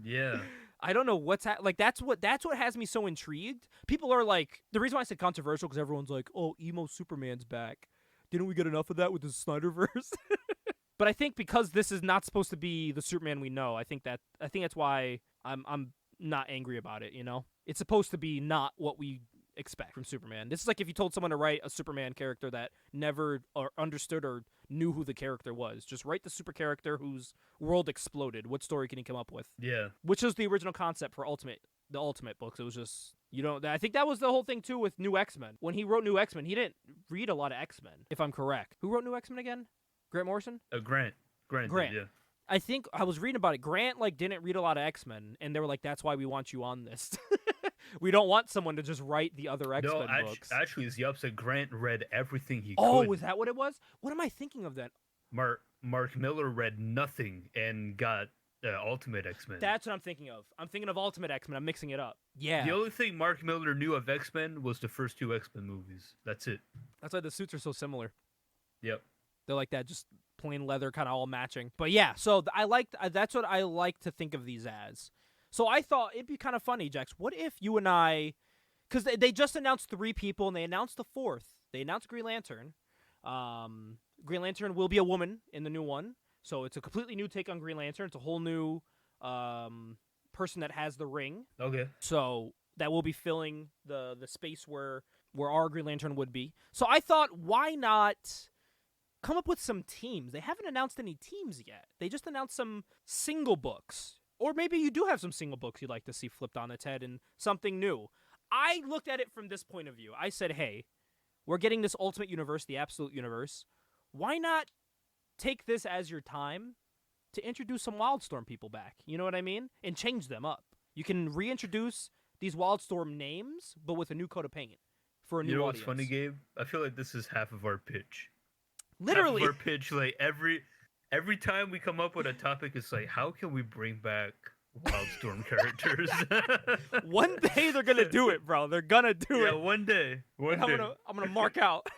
C: Yeah.
A: I don't know what's like. That's what has me so intrigued. People are like, the reason why I said controversial, because everyone's like, oh, emo Superman's back. Didn't we get enough of that with the Snyderverse? But I think because this is not supposed to be the Superman we know, I think that's why I'm not angry about it, you know? It's supposed to be not what we expect from Superman. This is like if you told someone to write a Superman character that never understood or knew who the character was. Just write the super character whose world exploded. What story can he come up with?
C: Yeah.
A: Which is the original concept for the Ultimate books. It was just, I think that was the whole thing too with New X-Men. When he wrote New X-Men, he didn't read a lot of X-Men, if I'm correct. Who wrote New X-Men again? Grant Morrison?
C: Grant.
A: Grant.
C: Yeah.
A: I think I was reading about it. Grant like didn't read a lot of X-Men, and they were like, "That's why we want you on this. We don't want someone to just write the other X-Men books."
C: Actually, it's the opposite. Grant read everything he
A: Oh,
C: could.
A: was that what it was? What am I thinking of then?
C: Mark Miller read nothing and got Ultimate X-Men.
A: That's what I'm thinking of. I'm thinking of Ultimate X-Men. I'm mixing it up. Yeah.
C: The only thing Mark Miller knew of X-Men was the first 2 X-Men movies. That's it.
A: That's why the suits are so similar.
C: Yep.
A: They're like that, just plain leather, kind of all matching. But yeah, so I liked. That's what I like to think of these as. So I thought it'd be kind of funny, Jax. What if you and I, because they just announced 3 people and they announced the 4th. They announced Green Lantern. Green Lantern will be a woman in the new one, so it's a completely new take on Green Lantern. It's a whole new person that has the ring.
C: Okay.
A: So that will be filling the space where our Green Lantern would be. So I thought, why not come up with some teams? They haven't announced any teams yet. They just announced some single books. Or maybe you do have some single books you'd like to see flipped on its head and something new. I looked at it from this point of view. I said, hey, we're getting this Ultimate Universe, the Absolute Universe. Why not take this as your time to introduce some Wildstorm people back? You know what I mean? And change them up. You can reintroduce these Wildstorm names, but with a new coat of paint for a new audience.
C: What's funny, Gabe? I feel like this is half of our pitch.
A: Literally.
C: Half of our pitch, like every time we come up with a topic, it's like, how can we bring back Wildstorm characters?
A: One day they're gonna do it, bro. They're gonna do it.
C: Yeah, one day.
A: I'm gonna mark out.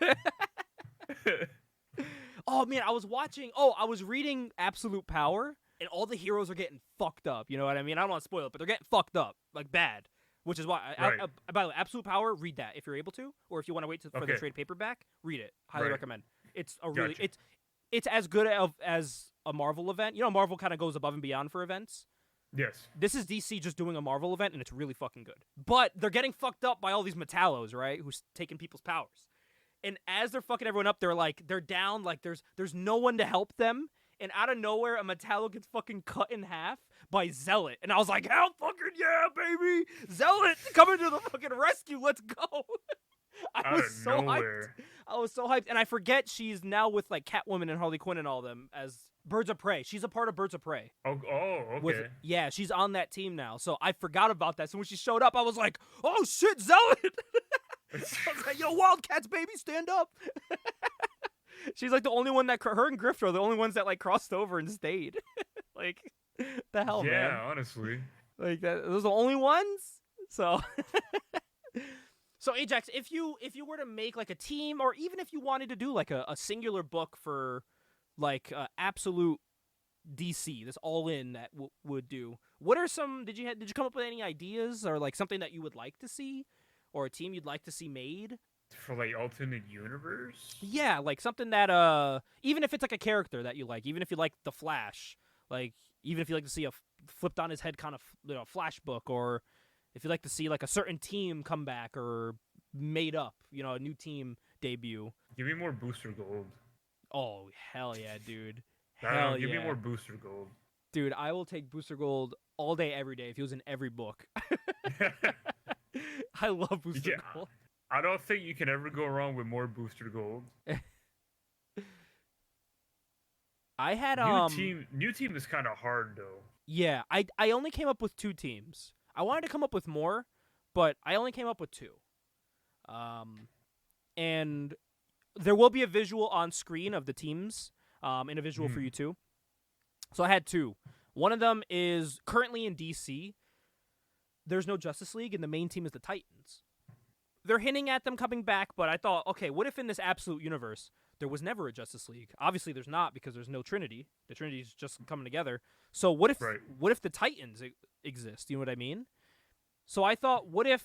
A: Oh man, I was reading Absolute Power, and all the heroes are getting fucked up. You know what I mean? I don't want to spoil it, but they're getting fucked up, like bad. Which is why,
B: Right.
A: by the way, Absolute Power, read that if you're able to, or if you want to wait for the trade paperback, read it. Highly recommend. It's a really
B: Gotcha.
A: it's as good as a Marvel event. You know, Marvel kind of goes above and beyond for events.
B: Yes.
A: This is DC just doing a Marvel event, and it's really fucking good. But they're getting fucked up by all these Metallos, right? Who's taking people's powers. And as they're fucking everyone up, they're down, like there's no one to help them. And out of nowhere, a Metallo gets fucking cut in half by Zealot. And I was like, hell fucking yeah, baby! Zealot coming to the fucking rescue, let's go! I was so hyped. And I forget she's now with like Catwoman and Harley Quinn and all them as Birds of Prey. She's a part of Birds of Prey.
B: Oh, okay.
A: Yeah, she's on that team now. So I forgot about that. So when she showed up, I was like, oh shit, Zealot! I was like, yo, Wildcats, baby, stand up! She's like the only one that her and Griff are the only ones that like crossed over and stayed. Like, the hell, man.
B: Yeah, honestly.
A: Like that, those are the only ones. So, so Ajax, if you were to make like a team, or even if you wanted to do like a singular book for like absolute DC, this all in that would do. What are some? Did you come up with any ideas, or like something that you would like to see, or a team you'd like to see made?
B: For like alternate universe?
A: Yeah, like something that even if it's like a character that you like, even if you like the Flash, like even if you like to see a flipped on his head kind of Flash book, or if you like to see like a certain team come back or made up, a new team debut.
B: Give me more Booster Gold.
A: Oh hell yeah, dude!
B: Give me more Booster Gold.
A: Dude, I will take Booster Gold all day, every day if he was in every book. I love Booster Gold.
B: I don't think you can ever go wrong with more Booster Gold.
A: I had
B: new team is kind of hard though.
A: Yeah, I only came up with 2 teams. I wanted to come up with more, but I only came up with 2. And there will be a visual on screen of the teams, and a visual for you too. So I had 2. One of them is currently in DC. There's no Justice League, and the main team is the Titans. They're hinting at them coming back, but I thought, okay, what if in this absolute universe there was never a Justice League? Obviously, there's not, because there's no Trinity. The Trinity's just coming together. So what if the Titans exist? You know what I mean? So I thought, what if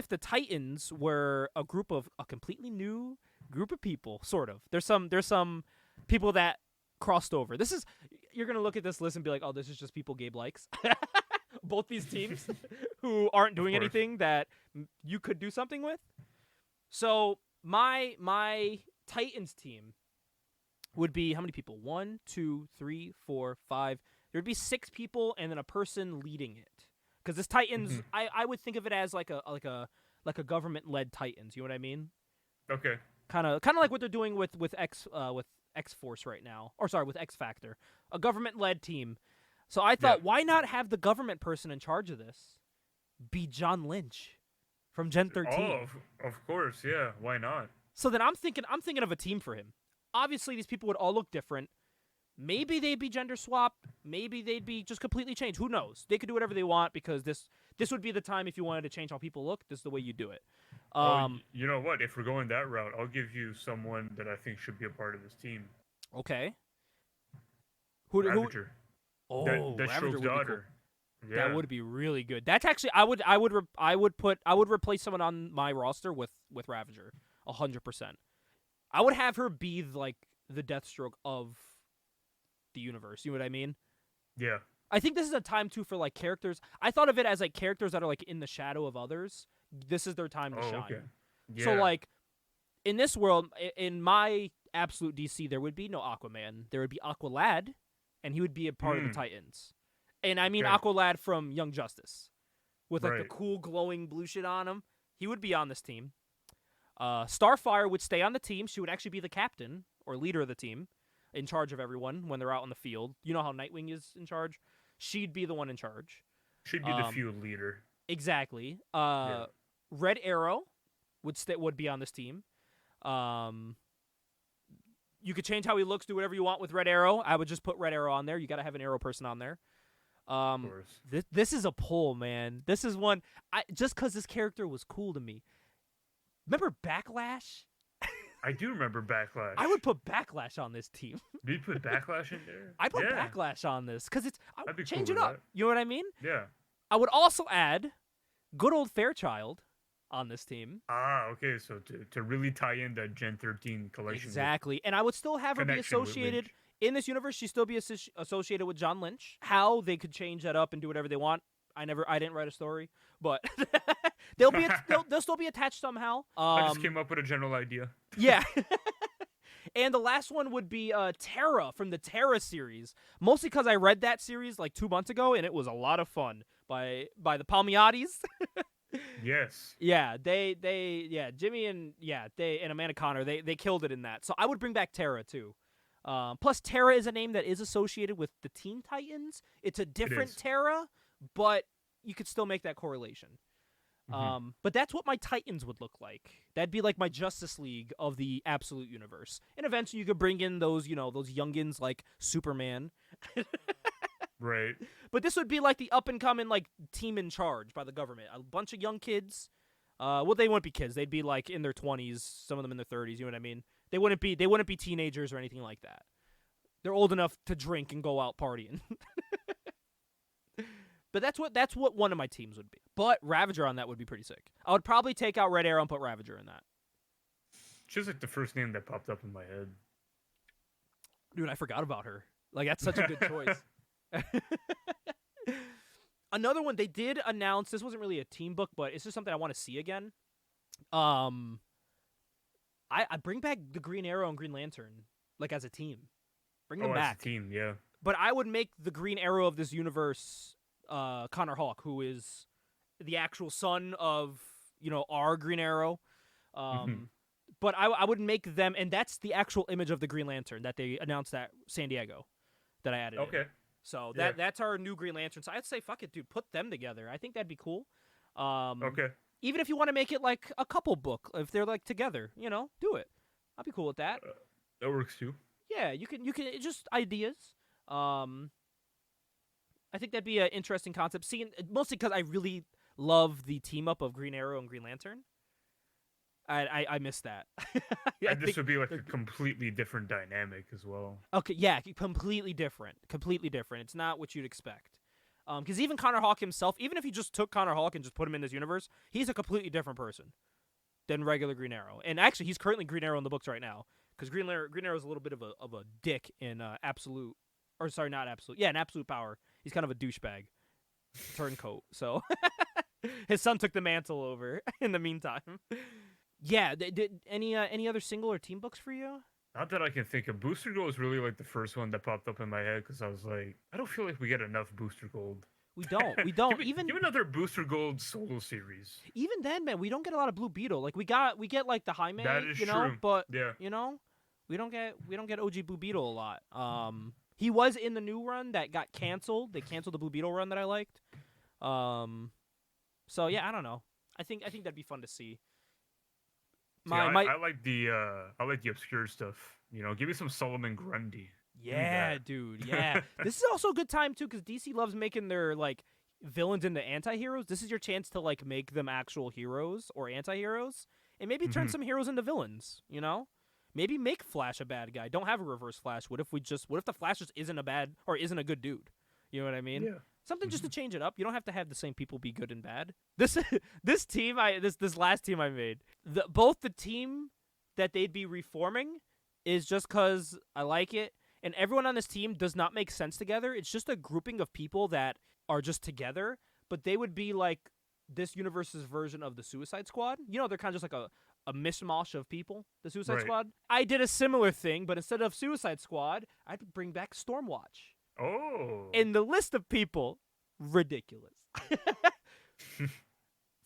A: the Titans were a completely new group of people? Sort of. There's some people that crossed over. You're gonna look at this list and be like, oh, this is just people Gabe likes. Both these teams who aren't doing anything that you could do something with. So my Titans team would be how many people? 1, 2, 3, 4, 5. There'd be 6 people and then a person leading it. Because this Titans, I would think of it as like a government led Titans. You know what I mean?
B: Okay.
A: Kind of like what they're doing with X-Force right now. Or sorry, with X-Factor. A government-led team. So I thought, why not have the government person in charge of this be John Lynch from Gen 13?
B: Oh, of course, yeah. Why not?
A: So then I'm thinking of a team for him. Obviously, these people would all look different. Maybe they'd be gender swapped. Maybe they'd be just completely changed. Who knows? They could do whatever they want because this would be the time if you wanted to change how people look. This is the way you do it.
B: You know what? If we're going that route, I'll give you someone that I think should be a part of this team.
A: Okay.
B: Ravager.
A: Oh,
B: Deathstroke's
A: Ravager would be
B: daughter.
A: cool.
B: Yeah.
A: That would be really good. That's actually I would replace someone on my roster with Ravager 100%. I would have her be like the Deathstroke of the universe. You know what I mean?
B: Yeah.
A: I think this is a time too for like characters. I thought of it as like characters that are like in the shadow of others. This is their time to shine.
B: Okay. Yeah.
A: So like in this world, in my absolute DC, there would be no Aquaman. There would be Aqualad, and he would be a part of the Titans. And I mean
B: Okay.
A: Aqualad from Young Justice, with like the
B: Right.
A: cool glowing blue shit on him. He would be on this team. Starfire would stay on the team. She would actually be the captain or leader of the team, in charge of everyone when they're out on the field. You know how Nightwing is in charge? She'd be the one in charge.
B: She'd be the field leader.
A: Exactly.
B: Yeah.
A: Red Arrow would be on this team. You could change how he looks, do whatever you want with Red Arrow. I would just put Red Arrow on there. You got to have an Arrow person on there.
B: Of course.
A: This is a pull, man. This is one just because this character was cool to me. Remember Backlash?
B: I do remember Backlash.
A: I would put Backlash on this team.
B: Did you put Backlash in there?
A: I put
B: Yeah.
A: Backlash on this because
B: I'd be
A: change
B: cool
A: it
B: with
A: up.
B: that.
A: You know what I mean?
B: Yeah.
A: I would also add good old Fairchild on this team.
B: Ah, okay. So to really tie in that Gen 13 collection.
A: Exactly. And I would still have her be
B: Connection with
A: associated
B: Lynch.
A: in this universe. She'd still be associated with John Lynch. How they could change that up and do whatever they want. I didn't write a story, but they'll still be attached somehow.
B: I just came up with a general idea.
A: Yeah. And the last one would be Terra from the Terra series. Mostly because I read that series like 2 months ago, and it was a lot of fun by the Palmiottis.
B: Yes.
A: Yeah, Jimmy and and Amanda Connor, they killed it in that. So I would bring back Terra too. Plus Terra is a name that is associated with the Teen Titans. It's a different
B: is.
A: Terra, but you could still make that correlation. But that's what my Titans would look like. That'd be like my Justice League of the Absolute Universe. And eventually you could bring in those youngins like Superman.
B: Right.
A: But this would be like the up-and-coming like team in charge by the government. A bunch of young kids. Well, they wouldn't be kids. They'd be like in their 20s, some of them in their 30s, you know what I mean? They wouldn't be teenagers or anything like that. They're old enough to drink and go out partying. But that's what one of my teams would be. But Ravager on that would be pretty sick. I would probably take out Red Arrow and put Ravager in that.
B: She's like the first name that popped up in my head.
A: Dude, I forgot about her. Like, that's such a good choice. Another one they did announce, this wasn't really a team book, but it's just something I want to see again. I bring back the Green Arrow and Green Lantern, like as a team. Bring them back.
B: As a team, yeah.
A: But I would make the Green Arrow of this universe Connor Hawke, who is the actual son of, our Green Arrow. But I would make them, and that's the actual image of the Green Lantern that they announced at San Diego that I added in.
B: Okay.
A: So
B: Yeah.
A: that's our new Green Lantern. So I'd say, fuck it, dude, put them together. I think that'd be cool.
B: Okay.
A: Even if you want to make it like a couple book, if they're like together, do it. I'd be cool with that.
B: That works too.
A: Yeah, you can just ideas. I think that'd be an interesting concept. Seeing mostly because I really love the team up of Green Arrow and Green Lantern. I miss that.
B: And this would be like a completely different dynamic as well.
A: Okay, yeah, completely different. Completely different. It's not what you'd expect. Because even Connor Hawke himself, even if you just took Connor Hawke and just put him in this universe, he's a completely different person than regular Green Arrow. And actually, he's currently Green Arrow in the books right now. Because Green Arrow is a little bit of a dick in Absolute, or sorry, not Absolute. Yeah, in Absolute Power, he's kind of a douchebag, turncoat. So his son took the mantle over in the meantime. Yeah, did any other single or team books for you?
B: Not that I can think of. Booster Gold was really like the first one that popped up in my head because I was like, I don't feel like we get enough Booster Gold.
A: We don't.
B: Give another Booster Gold solo series.
A: Even then, man, we don't get a lot of Blue Beetle. Like we get like the High Man,
B: That is
A: true. But
B: yeah,
A: We don't get OG Blue Beetle a lot. He was in the new run that got canceled. They canceled the Blue Beetle run that I liked. So yeah, I don't know. I think that'd be fun to see.
B: I like the obscure stuff. You know, give me some Solomon Grundy.
A: Yeah, dude. Yeah. This is also a good time too, because DC loves making their like villains into anti-heroes. This is your chance to like make them actual heroes or anti-heroes, and maybe turn some heroes into villains. You know, maybe make Flash a bad guy. Don't have a Reverse Flash. What if the Flash just isn't a bad or isn't a good dude? You know what I mean?
B: Yeah.
A: Something just to change it up. You don't have to have the same people be good and bad. This last team I made, both the team that they'd be reforming is just because I like it, and everyone on this team does not make sense together. It's just a grouping of people that are just together, but they would be like this universe's version of the Suicide Squad. You know, they're kind of just like a mishmash of people, the Suicide Squad. I did a similar thing, but instead of Suicide Squad, I'd bring back Stormwatch.
B: Oh.
A: And the list of people, ridiculous.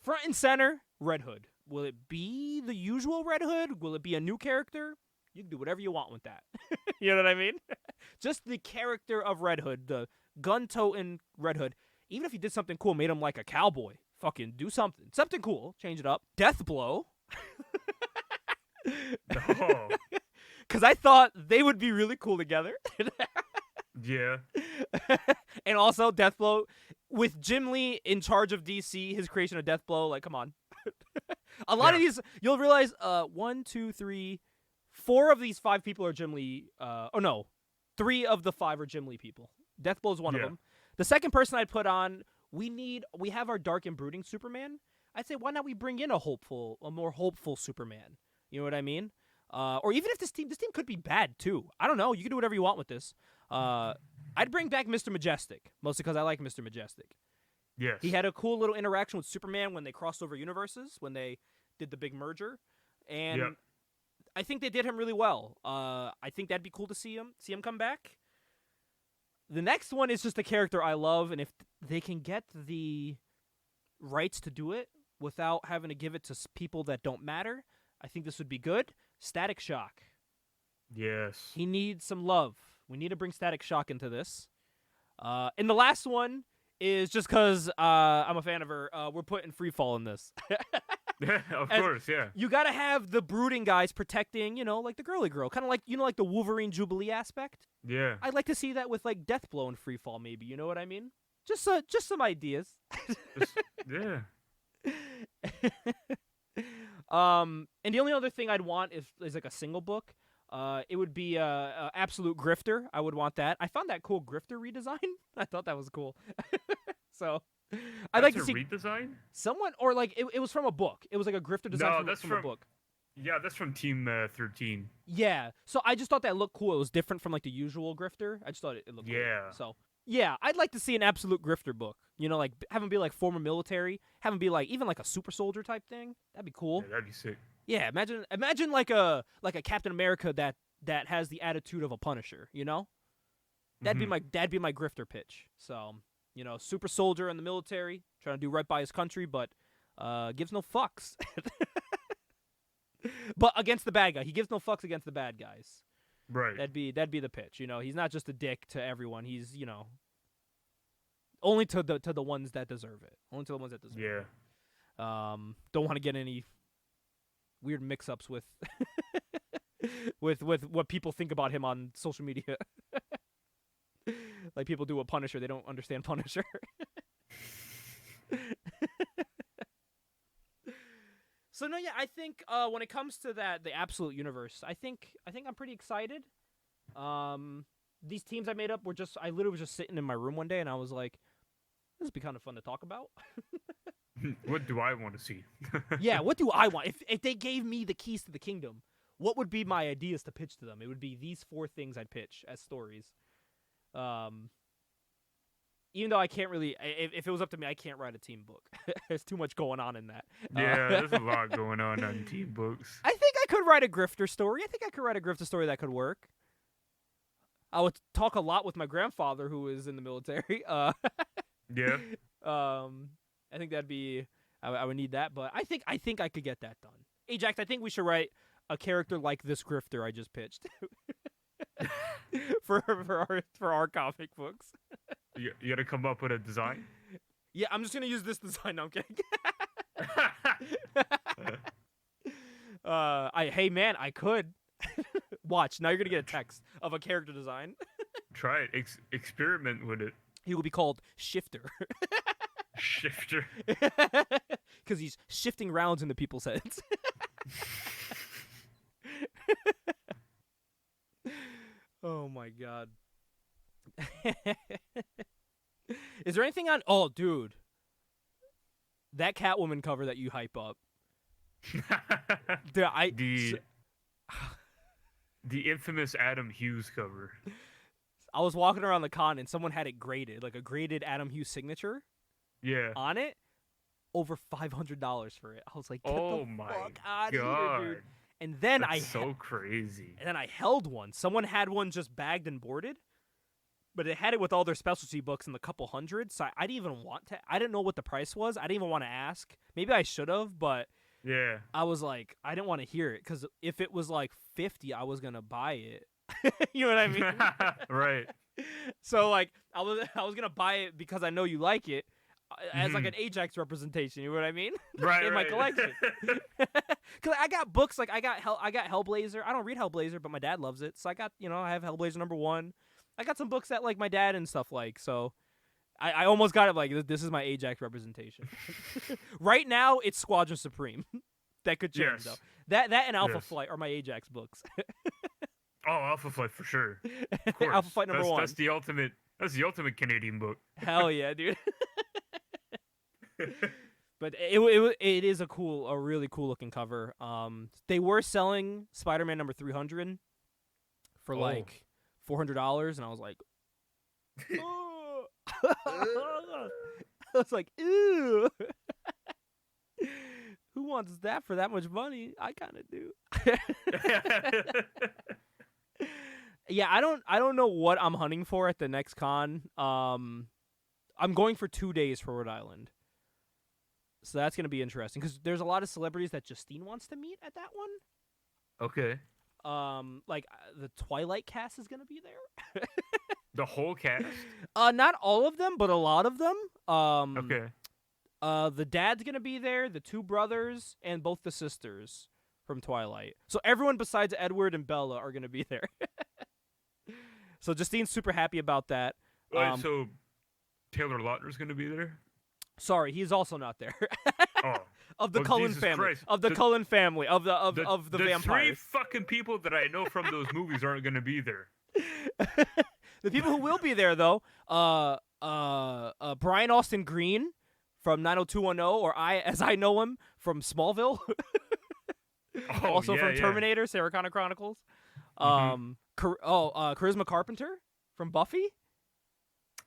A: Front and center, Red Hood. Will it be the usual Red Hood? Will it be a new character? You can do whatever you want with that. You know what I mean? Just the character of Red Hood, the gun-toting Red Hood. Even if you did something cool, made him like a cowboy, fucking do something. Something cool, change it up. Deathblow.
B: No.
A: Because I thought they would be really cool together.
B: Yeah.
A: And also Deathblow with Jim Lee in charge of DC, his creation of Deathblow, like come on. A lot of these you'll realize 1, 2, 3, 4 of these 5 people are Jim Lee 3 of the 5 are Jim Lee people. Deathblow's one of them. The second person I'd put on, we have our dark and brooding Superman. I'd say why not we bring in a more hopeful Superman. You know what I mean? Or even if this team could be bad too. I don't know. You can do whatever you want with this. I'd bring back Mr. Majestic, mostly because I like Mr. Majestic.
B: Yes.
A: He had a cool little interaction with Superman when they crossed over universes, when they did the big merger. And I think they did him really well. I think that'd be cool to see him come back. The next one is just a character I love, and if they can get the rights to do it without having to give it to people that don't matter, I think this would be good. Static Shock.
B: Yes.
A: He needs some love. We need to bring Static Shock into this. And the last one is just because I'm a fan of her. We're putting Freefall in this.
B: Of course, yeah.
A: You got to have the brooding guys protecting, like the girly girl. Kind of like, like the Wolverine Jubilee aspect.
B: Yeah.
A: I'd like to see that with like Deathblow and Freefall maybe. You know what I mean? Just some ideas.
B: Yeah.
A: And the only other thing I'd want is like a single book. It would be a Absolute Grifter. I would want that. I found that cool Grifter redesign. I thought that was cool. So I'd like to see
B: redesign
A: someone, or like it was from a book. It was like a Grifter design from a book.
B: Yeah, that's from Team 13.
A: Yeah. So I just thought that looked cool. It was different from like the usual Grifter. I just thought it looked cool. So yeah, I'd like to see an Absolute Grifter book. Like have him be like former military, have him be like even like a super soldier type thing. That'd be cool.
B: Yeah, that'd be sick.
A: Yeah, imagine like a Captain America that has the attitude of a Punisher, That'd be my Grifter pitch. So, super soldier in the military, trying to do right by his country, but gives no fucks. But against the bad guy. He gives no fucks against the bad guys.
B: Right.
A: That'd be the pitch, He's not just a dick to everyone. He's, only to the ones that deserve it. Only to the ones that deserve it.
B: Yeah.
A: Don't want to get any weird mix-ups with with what people think about him on social media. Like people do with Punisher, they don't understand Punisher. So no, yeah, I think when it comes to the Absolute Universe, I think I'm pretty excited. These teams I made up I literally was just sitting in my room one day and I was like, this would be kind of fun to talk about.
B: What do I want to see?
A: Yeah, what do I want? If they gave me the keys to the kingdom, what would be my ideas to pitch to them? It would be these 4 things I'd pitch as stories. Even though I can't really, if it was up to me, I can't write a team book. There's too much going on in that.
B: Yeah, there's a lot going on team books.
A: I think I could write a Grifter story. I think I could write a Grifter story that could work. I would talk a lot with my grandfather, who is in the military.
B: Yeah.
A: I think that'd be. I would need that, but I think I could get that done. Ajax, I think we should write a character like this grifter I just pitched for our comic books.
B: You gotta come up with a design.
A: Yeah, I'm just gonna use this design. No, I'm kidding. Hey man, I could. Watch, now you're gonna get a text of a character design.
B: Try it. Experiment with it.
A: He will be called Shifter.
B: Shifter.
A: Because he's shifting rounds into people's heads. Oh my god. Is there anything on... Oh, dude. That Catwoman cover that you hype up. Dude,
B: the infamous Adam Hughes cover.
A: I was walking around the con and someone had it graded, like a graded Adam Hughes signature.
B: Yeah.
A: On it. Over $500 for it. I was like, get the fuck out of here, dude. And then
B: That's so crazy.
A: And then I held one. Someone had one just bagged and boarded, but it had it with all their specialty books and the couple hundred. So I didn't even want to. I didn't know what the price was. I didn't even want to ask. Maybe I should have, but
B: yeah,
A: I was like, I didn't want to hear it because if it was like 50, I was gonna buy it. You know what I mean?
B: Right.
A: So like, I was gonna buy it because I know you like it. As like an Ajax representation, you know what I mean?
B: Right,
A: in my collection. Cause I got books like I got Hellblazer. I don't read Hellblazer, but my dad loves it, so I got I have Hellblazer #1. I got some books that like my dad and stuff like. So I almost got it like this is my Ajax representation. Right now it's Squadron Supreme. That could change though. That and Alpha Flight are my Ajax books.
B: Oh, Alpha Flight for sure. Of course.
A: Alpha Flight #1.
B: That's the ultimate. That's the ultimate Canadian book.
A: Hell yeah, dude. But it is a really cool looking cover. They were selling Spider-Man #300 for like $400, and I was like, oh. I was like, ew. Who wants that for that much money? I kind of do. Yeah, I don't know what I'm hunting for at the next con. I'm going for 2 days for Rhode Island. So that's going to be interesting because there's a lot of celebrities that Justine wants to meet at that one.
C: Okay.
A: Like the Twilight cast is going to be there.
B: The whole cast?
A: Not all of them, but a lot of them.
B: Okay.
A: The dad's going to be there, the two brothers, and both the sisters from Twilight. So everyone besides Edward and Bella are going to be there. So Justine's super happy about that.
B: Wait, so Taylor Lautner's going to be there?
A: Sorry, he's also not there.
B: Oh.
A: Of the Cullen family.
B: Christ.
A: Of the Cullen family. Of the vampires.
B: The three fucking people that I know from those movies aren't going to be there.
A: The people who will be there, though, Brian Austin Green from 90210, or as I know him, from Smallville. Also from Terminator, Sarah Connor Chronicles. Charisma Carpenter from Buffy.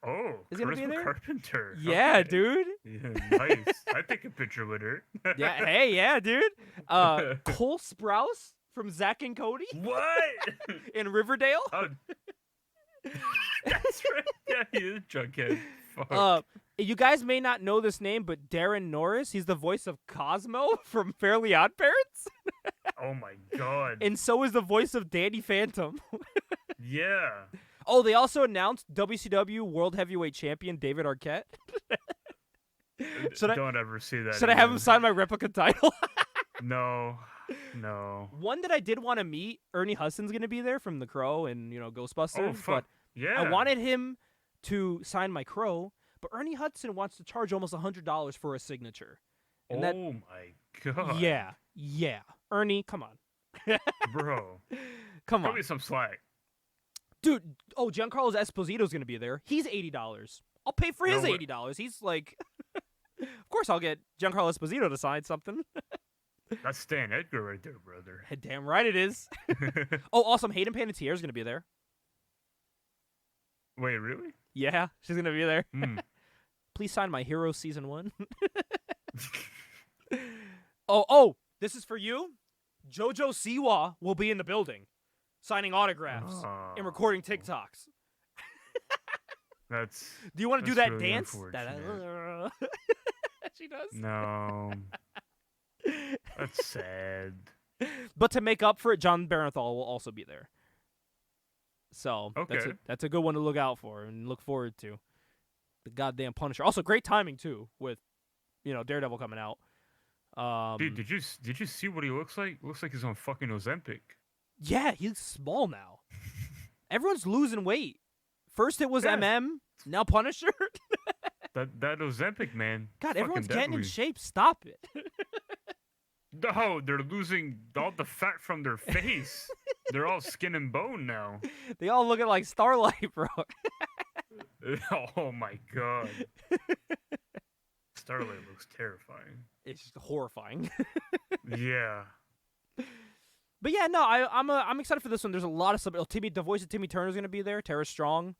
B: Oh,
A: is he gonna be there?
B: Carpenter.
A: Yeah,
B: okay.
A: dude.
B: Yeah, nice. I take a picture with her.
A: Yeah, hey, yeah, dude. Cole Sprouse from Zack and Cody.
B: What?
A: In Riverdale.
B: Oh. That's right. Yeah, he is Jughead. Fuck.
A: You guys may not know this name, but Darren Norris, he's the voice of Cosmo from Fairly Odd Parents.
B: Oh my god.
A: And so is the voice of Danny Phantom.
B: Yeah.
A: Oh, they also announced WCW World Heavyweight Champion David Arquette.
B: Don't ever see that.
A: Should I have him sign my replica title?
B: No.
A: One that I did want to meet, Ernie Hudson's going to be there from The Crow and, Ghostbusters.
B: Oh, fuck. Yeah.
A: I wanted him to sign my Crow, but Ernie Hudson wants to charge almost $100 for a signature. And
B: my god.
A: Yeah. Ernie, come on.
B: Bro.
A: Come on.
B: Give me some slack.
A: Dude, Giancarlo Esposito's going to be there. He's $80. I'll pay for his $80. He's like, of course I'll get Giancarlo Esposito to sign something.
B: That's Stan Edgar right there, brother.
A: Damn right it is. Oh, awesome. Hayden Panettiere is going to be there.
B: Wait, really?
A: Yeah, she's going to be there.
B: Mm.
A: Please sign my Hero Season 1. Oh, this is for you. JoJo Siwa will be in the building, signing autographs and recording TikToks. Do you want to do that
B: really
A: dance? She does.
B: No. That's sad.
A: But to make up for it, John Barenthal will also be there. So
B: Okay.
A: that's a good one to look out for and look forward to. The goddamn Punisher. Also, great timing too with, Daredevil coming out.
B: Dude, did you see what he looks like? Looks like he's on fucking Ozempic.
A: Yeah, he's small now. Everyone's losing weight. First it was
B: Yeah.
A: MM, now Punisher.
B: That Ozempic, man.
A: God,
B: fucking
A: everyone's getting in
B: deadly.
A: shape. Stop it.
B: No, they're losing all the fat from their face. They're all skin and bone now.
A: They all looking like Starlight, bro.
B: Oh my god. Starlight looks terrifying.
A: It's just horrifying.
B: Yeah.
A: But yeah, no, I'm excited for this one. There's a lot of stuff. The voice of Timmy Turner's gonna be there. Tara Strong.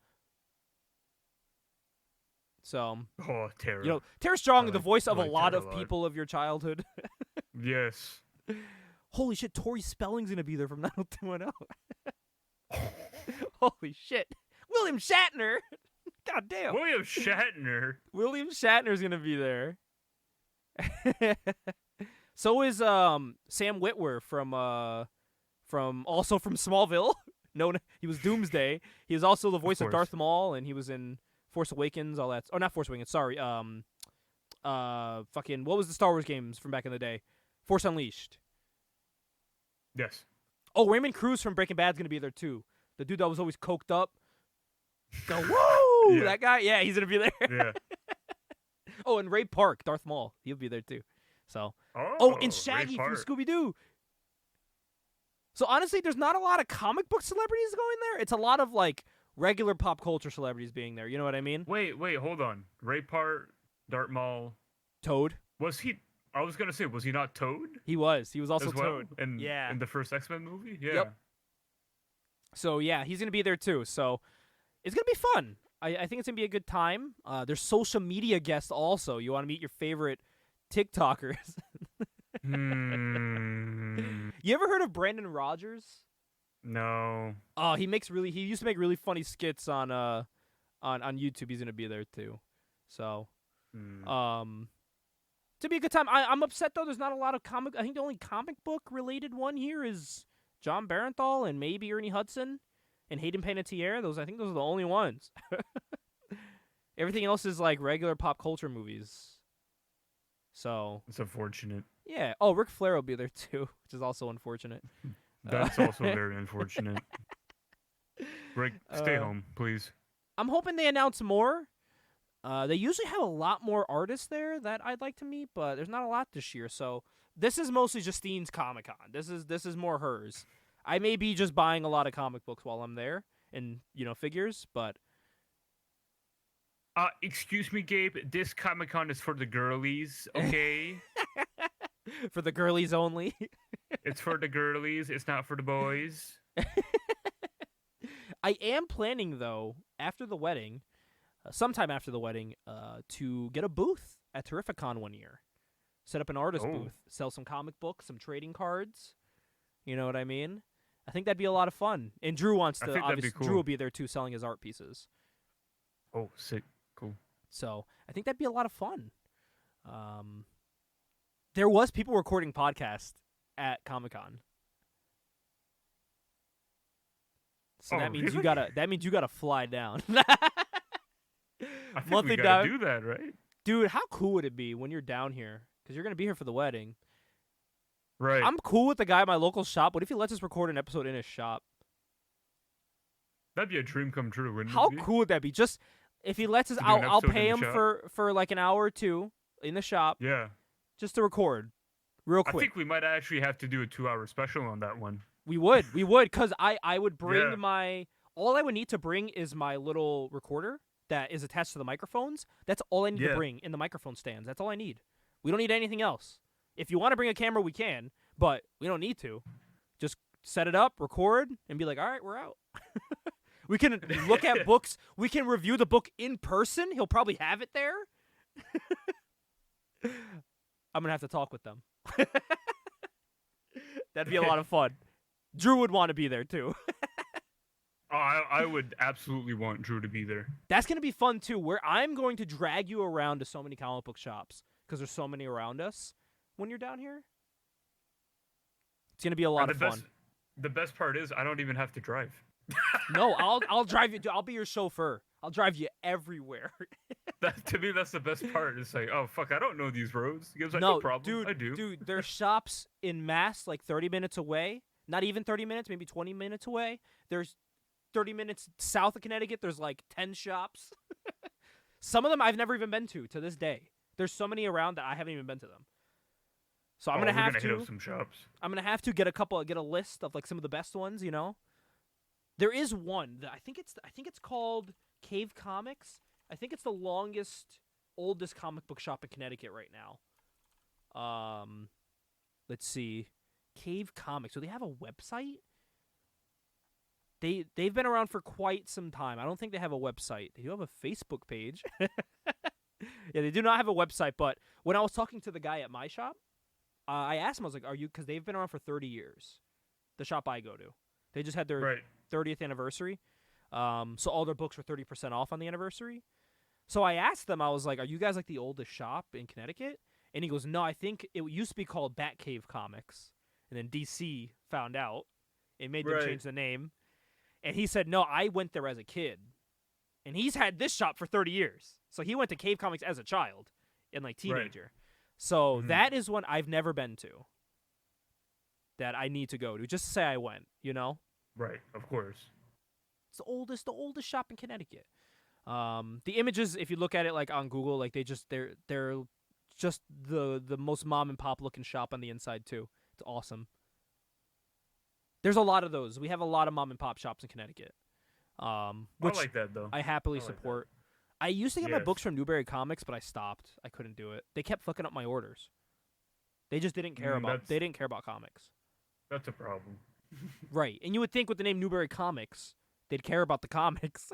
A: So
B: Oh, Tara.
A: Tara Strong,
B: I
A: the
B: like-
A: voice of
B: I
A: a
B: like
A: lot
B: Tara
A: of
B: a lot.
A: people of your childhood.
B: Yes.
A: Holy shit, Tori Spelling's gonna be there from 90210. Holy shit, William Shatner. God damn.
B: William Shatner.
A: William Shatner's gonna be there. So is Sam Witwer from Smallville. No, he was Doomsday. He was also the voice of
B: course.
A: Darth Maul, and he was in Force Awakens. All that. Oh, not Force Awakens. Sorry. Fucking what was the Star Wars games from back in the day? Force Unleashed.
B: Yes.
A: Oh, Raymond Cruz from Breaking Bad's gonna be there too. The dude that was always coked up. Go woo!
B: Yeah.
A: That guy. Yeah, he's gonna be there.
B: Yeah.
A: Oh, and Ray Park, Darth Maul. He'll be there too. So.
B: Oh,
A: Oh, and
B: Ray
A: Shaggy from
B: Park.
A: Scooby Doo. So honestly, there's not a lot of comic book celebrities going there. It's a lot of like regular pop culture celebrities being there. You know what I mean?
B: Wait, hold on. Ray Park, Darth Maul.
A: Toad.
B: Was he? I was gonna say, was he not Toad?
A: He was. He was also
B: as well?
A: Toad.
B: In
A: Yeah.
B: in the first X-Men movie. Yeah.
A: Yep. So yeah, he's gonna be there too. So it's gonna be fun. I think it's gonna be a good time. There's social media guests also. You want to meet your favorite TikTokers. You ever heard of Brandon Rogers?
B: No.
A: Oh, he used to make really funny skits on YouTube. He's gonna be there too. So to be a good time. I'm upset though. There's not a lot of I think the only comic book related one here is John Barenthal and maybe Ernie Hudson and Hayden Panettiere. I think those are the only ones. Everything else is like regular pop culture movies. So
B: It's unfortunate.
A: yeah. Oh, Ric Flair will be there too, which is also unfortunate.
B: That's also very unfortunate. Rick, stay home, please.
A: I'm hoping they announce more. They usually have a lot more artists there that I'd like to meet, but there's not a lot this year. So this is mostly Justine's Comic Con. This is more hers. I may be just buying a lot of comic books while I'm there and figures, but
B: Excuse me, Gabe. This Comic Con is for the girlies, okay?
A: for the girlies only.
B: It's for the girlies. It's not for the boys.
A: I am planning though after the wedding, sometime after the wedding, to get a booth at Terrificon one year. Set up an artist booth, sell some comic books, some trading cards. You know what I mean? I think that'd be a lot of fun. And Drew wants
B: I
A: to.
B: think that'd be
A: Obviously,
B: cool.
A: Drew will be there too, selling his art pieces.
B: Oh, sick. Cool.
A: So I think that'd be a lot of fun. There was people recording podcasts at Comic-Con. So
B: Oh,
A: that means
B: really?
A: you gotta fly down.
B: I think
A: Monthly
B: we gotta
A: dive.
B: do that, right?
A: Dude, how cool would it be when you're down here? Because you're gonna be here for the wedding.
B: Right.
A: I'm cool with the guy at my local shop. What if he lets us record an episode in his shop?
B: That'd be a dream come true, wouldn't
A: How
B: it be?
A: cool would that be? Just if he lets us,
B: To do an
A: I'll
B: episode
A: pay
B: in
A: him
B: the shop?
A: for like an hour or two in the shop
B: Yeah.
A: just to record, real
B: I
A: quick.
B: think we might actually have to do a 2-hour special on that one.
A: We would, because I would bring
B: Yeah.
A: all I would need to bring is my little recorder that is attached to the microphones. That's all I need to
B: Yeah.
A: bring in the microphone stands. That's all I need. We don't need anything else. If you want to bring a camera, we can, but we don't need to. Just set it up, record, and be like, all right, we're out. We can look at books. We can review the book in person. He'll probably have it there. I'm going to have to talk with them. That'd be a lot of fun. Drew would want to be there, too.
B: I would absolutely want Drew to be there.
A: That's going to be fun, too, where I'm going to drag you around to so many comic book shops because there's so many around us when you're down here. It's gonna be a lot
B: And
A: of fun.
B: The best part is I don't even have to drive.
A: No, I'll drive you. I'll be your chauffeur. I'll drive you everywhere.
B: To me, that's the best part. It's like, oh fuck, I don't know these roads. He goes like,
A: No,
B: no problem, I do.
A: dude, there's shops in Mass like 30 minutes away. Not even 30 minutes, maybe 20 minutes away. There's 30 minutes south of Connecticut. There's like 10 shops. Some of them I've never even been to this day. There's so many around that I haven't even been to them. So I'm
B: Oh,
A: gonna
B: we're
A: have
B: hit
A: to.
B: up some shops.
A: I'm gonna have to get a list of like some of the best ones. You know, there is one that I think it's called Cave Comics. I think it's the oldest comic book shop in Connecticut right now. Let's see, Cave Comics. So they have a website. They've been around for quite some time. I don't think they have a website. They do have a Facebook page. Yeah, they do not have a website. But when I was talking to the guy at my shop, I asked him, I was like, "Are you?" Because they've been around for 30 years. The shop I go to, they just had their
B: Right.
A: 30th anniversary. So all their books were 30% off on the anniversary. So I asked them, I was like, "Are you guys like the oldest shop in Connecticut?" And he goes, "No, I think it used to be called Batcave Comics, and then DC found out and made them
C: Right.
A: change the name." And he said, "No, I went there as a kid, and he's had this shop for 30 years. So he went to Cave Comics as a child and like teenager. So
B: Mhm.
A: that is one I've never been to. That I need to go to, just to say I went. You know,
B: Right, of course.
A: it's the oldest shop in Connecticut. The images, if you look at it like on Google, like they're just the most mom and pop looking shop on the inside too. It's awesome. There's a lot of those. We have a lot of mom and pop shops in Connecticut. Which
B: I like that though.
A: I happily
B: I like that.
A: support. I used to get my
B: Yes.
A: books from Newberry Comics, but I stopped. I couldn't do it. They kept fucking up my orders. They just didn't care
B: that's-
A: they didn't care about comics.
B: That's a problem.
A: Right. And you would think with the name Newberry Comics, they'd care about the comics.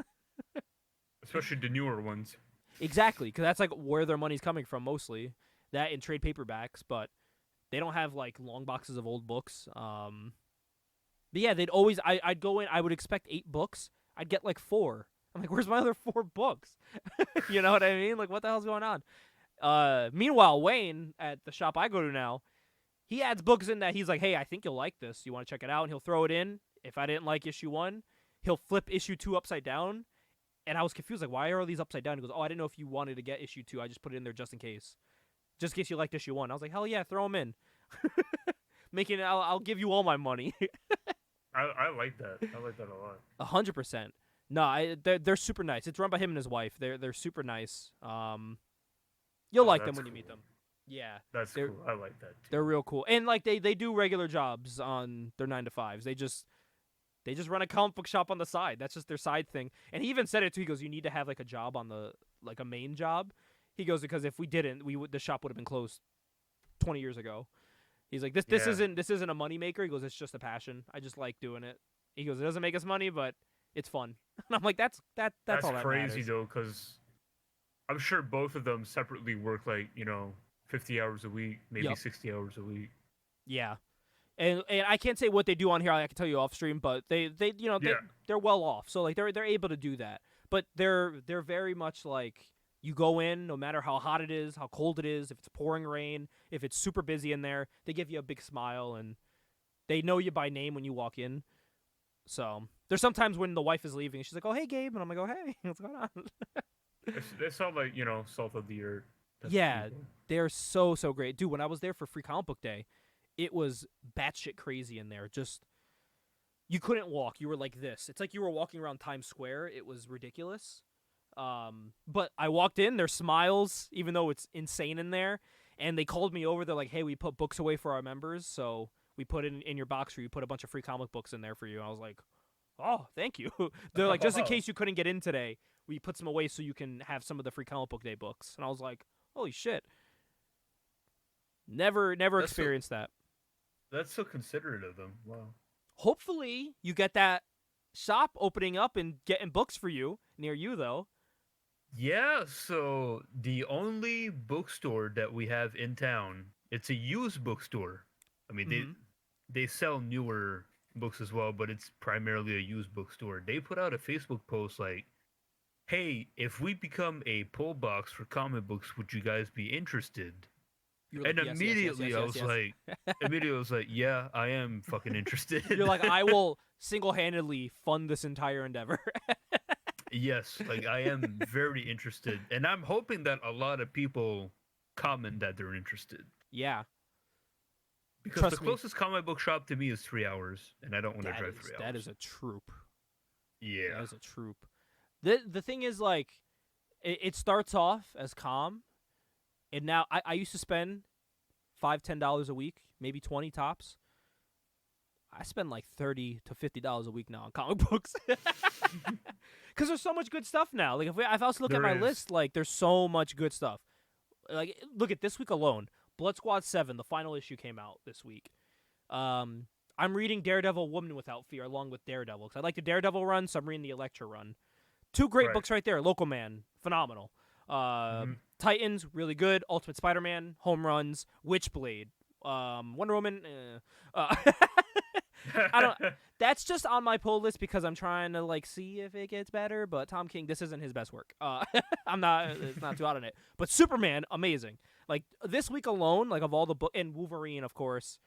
B: Especially the newer ones.
A: Exactly, because that's like where their money's coming from mostly. That and trade paperbacks, but they don't have like long boxes of old books. But yeah, they'd always. I'd go in. I would expect 8 books. I'd get like 4. I'm like, where's my other 4 books? You know what I mean? Like, what the hell's going on? Meanwhile, Wayne at the shop I go to now, he adds books in that he's like, hey, I think you'll like this. You want to check it out? And he'll throw it in. If I didn't like issue 1, he'll flip issue 2 upside down. And I was confused, like, why are all these upside down? He goes, oh, I didn't know if you wanted to get issue 2. I just put it in there just in case. Just in case you liked issue 1. I was like, hell yeah, throw them in. I'll give you all my money.
B: I like that. I like that a lot.
A: 100%. No, they're super nice. It's run by him and his wife. They're super nice. You'll like them
B: that's
A: when you meet
B: cool.
A: them. Yeah,
B: That's
A: They're-
B: cool. I like that too.
A: they're real cool. And like they do regular jobs on their 9 to 5s. They just run a comic book shop on the side. That's just their side thing. And he even said it too. He goes, "You need to have like a job on the like a main job." He goes, "Because if we didn't, the shop would have been closed 20 years ago." He's like, "This
B: Yeah.
A: isn't a moneymaker." He goes, "It's just a passion. I just like doing it." He goes, "It doesn't make us money, but it's fun." And I'm like, "That's all that
B: crazy
A: matters.
B: though, because I'm sure both of them separately work like 50 hours a week, maybe
A: Yup.
B: 60 hours a week.
A: Yeah. And I can't say what they do on here. I can tell you off stream, but they're well off. So like they're able to do that. But they're very much like you go in no matter how hot it is, how cold it is, if it's pouring rain, if it's super busy in there, they give you a big smile and they know you by name when you walk in. So there's sometimes when the wife is leaving, she's like, "Oh, hey, Gabe," and I'm like, "Oh, hey, what's going on?"
B: They sound like salt of the earth. That's
A: Yeah.
B: pretty cool.
A: They're so great, dude. When I was there for Free Comic Book Day, it was batshit crazy in there. Just you couldn't walk. You were like this. It's like you were walking around Times Square. It was ridiculous. But I walked in, their smiles, even though it's insane in there, and they called me over. They're like, "Hey, we put books away for our members, so we put it in your box for you. Put a bunch of free comic books in there for you." And I was like, "Oh, thank you." They're like, "Just in case you couldn't get in today, we put some away so you can have some of the Free Comic Book Day books." And I was like, "Holy shit." Never
C: That's so-
A: experienced that.
C: That's so considerate of them. Wow.
A: Hopefully, you get that shop opening up and getting books for you near you, though.
C: Yeah, so the only bookstore that we have in town, it's a used bookstore. I mean,
A: Mhm.
C: they sell newer books as well, but it's primarily a used bookstore. They put out a Facebook post like, "Hey, if we become a pull box for comic books, would you guys be interested?"
A: You were
C: And
A: like, yes, yes, yes,
C: immediately
A: yes,
C: I
A: yes,
C: was
A: yes.
C: like, immediately I was like, yeah, I am fucking interested.
A: You're like, I will single-handedly fund this entire endeavor.
C: Yes, like I am very interested, and I'm hoping that a lot of people comment that they're interested.
A: Yeah,
C: Because the
A: trust me,
C: closest comic book shop to me is 3 hours, and I don't want to drive 3
A: that
C: hours.
A: is a troop.
C: Yeah.
A: That is a troop. The thing is, like, it starts off as calm, and now I used to spend $5-10 a week, maybe 20 tops. I spend like $30 to $50 a week now on comic books. Because there's so much good stuff now. Like, if I was to look at
B: There
A: my
B: is.
A: list, like, there's so much good stuff. Like, look at this week alone. Blood Squad 7, the final issue came out this week. I'm reading Daredevil Woman Without Fear along with Daredevil. Because I like the Daredevil run, so I'm reading the Elektra run. 2 great
B: Right.
A: books right there. Local Man, phenomenal.
B: Mhm.
A: Titans, really good. Ultimate Spider-Man, home runs. Witchblade. Wonder Woman, I don't. That's just on my pull list because I'm trying to like see if it gets better. But Tom King, this isn't his best work. I'm not. It's not too out on it. But Superman, amazing. Like this week alone, like of all the book and Wolverine, of course,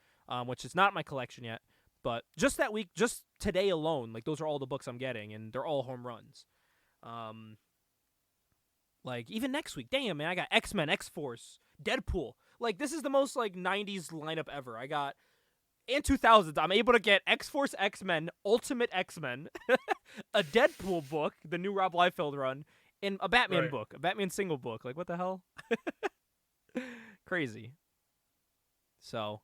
A: which is not in my collection yet. But just that week, just today alone, like those are all the books I'm getting, and they're all home runs. Like even next week, damn man, I got X-Men, X-Force, Deadpool. Like this is the most like '90s lineup ever. I got. In 2000s, I'm able to get X-Force X-Men, Ultimate X-Men, a Deadpool book, the new Rob Liefeld run, and a Batman
B: Right.
A: book, a Batman single book. Like, what the hell? Crazy. So,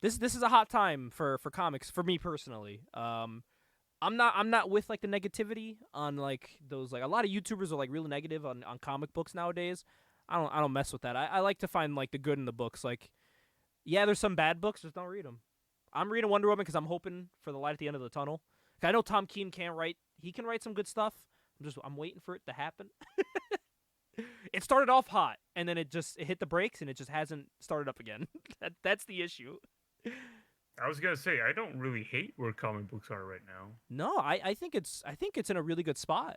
A: this is a hot time for comics for me personally. I'm not with like the negativity on like those like a lot of YouTubers are like really negative on comic books nowadays. I don't mess with that. I like to find like the good in the books. Like. Yeah, there's some bad books. Just don't read them. I'm reading Wonder Woman because I'm hoping for the light at the end of the tunnel. I know Tom Keene can't write. He can write some good stuff. I'm waiting for it to happen. It started off hot, and then it hit the brakes, and it just hasn't started up again. That's the issue.
B: I was gonna say I don't really hate where comic books are right now.
A: No, I think it's in a really good spot,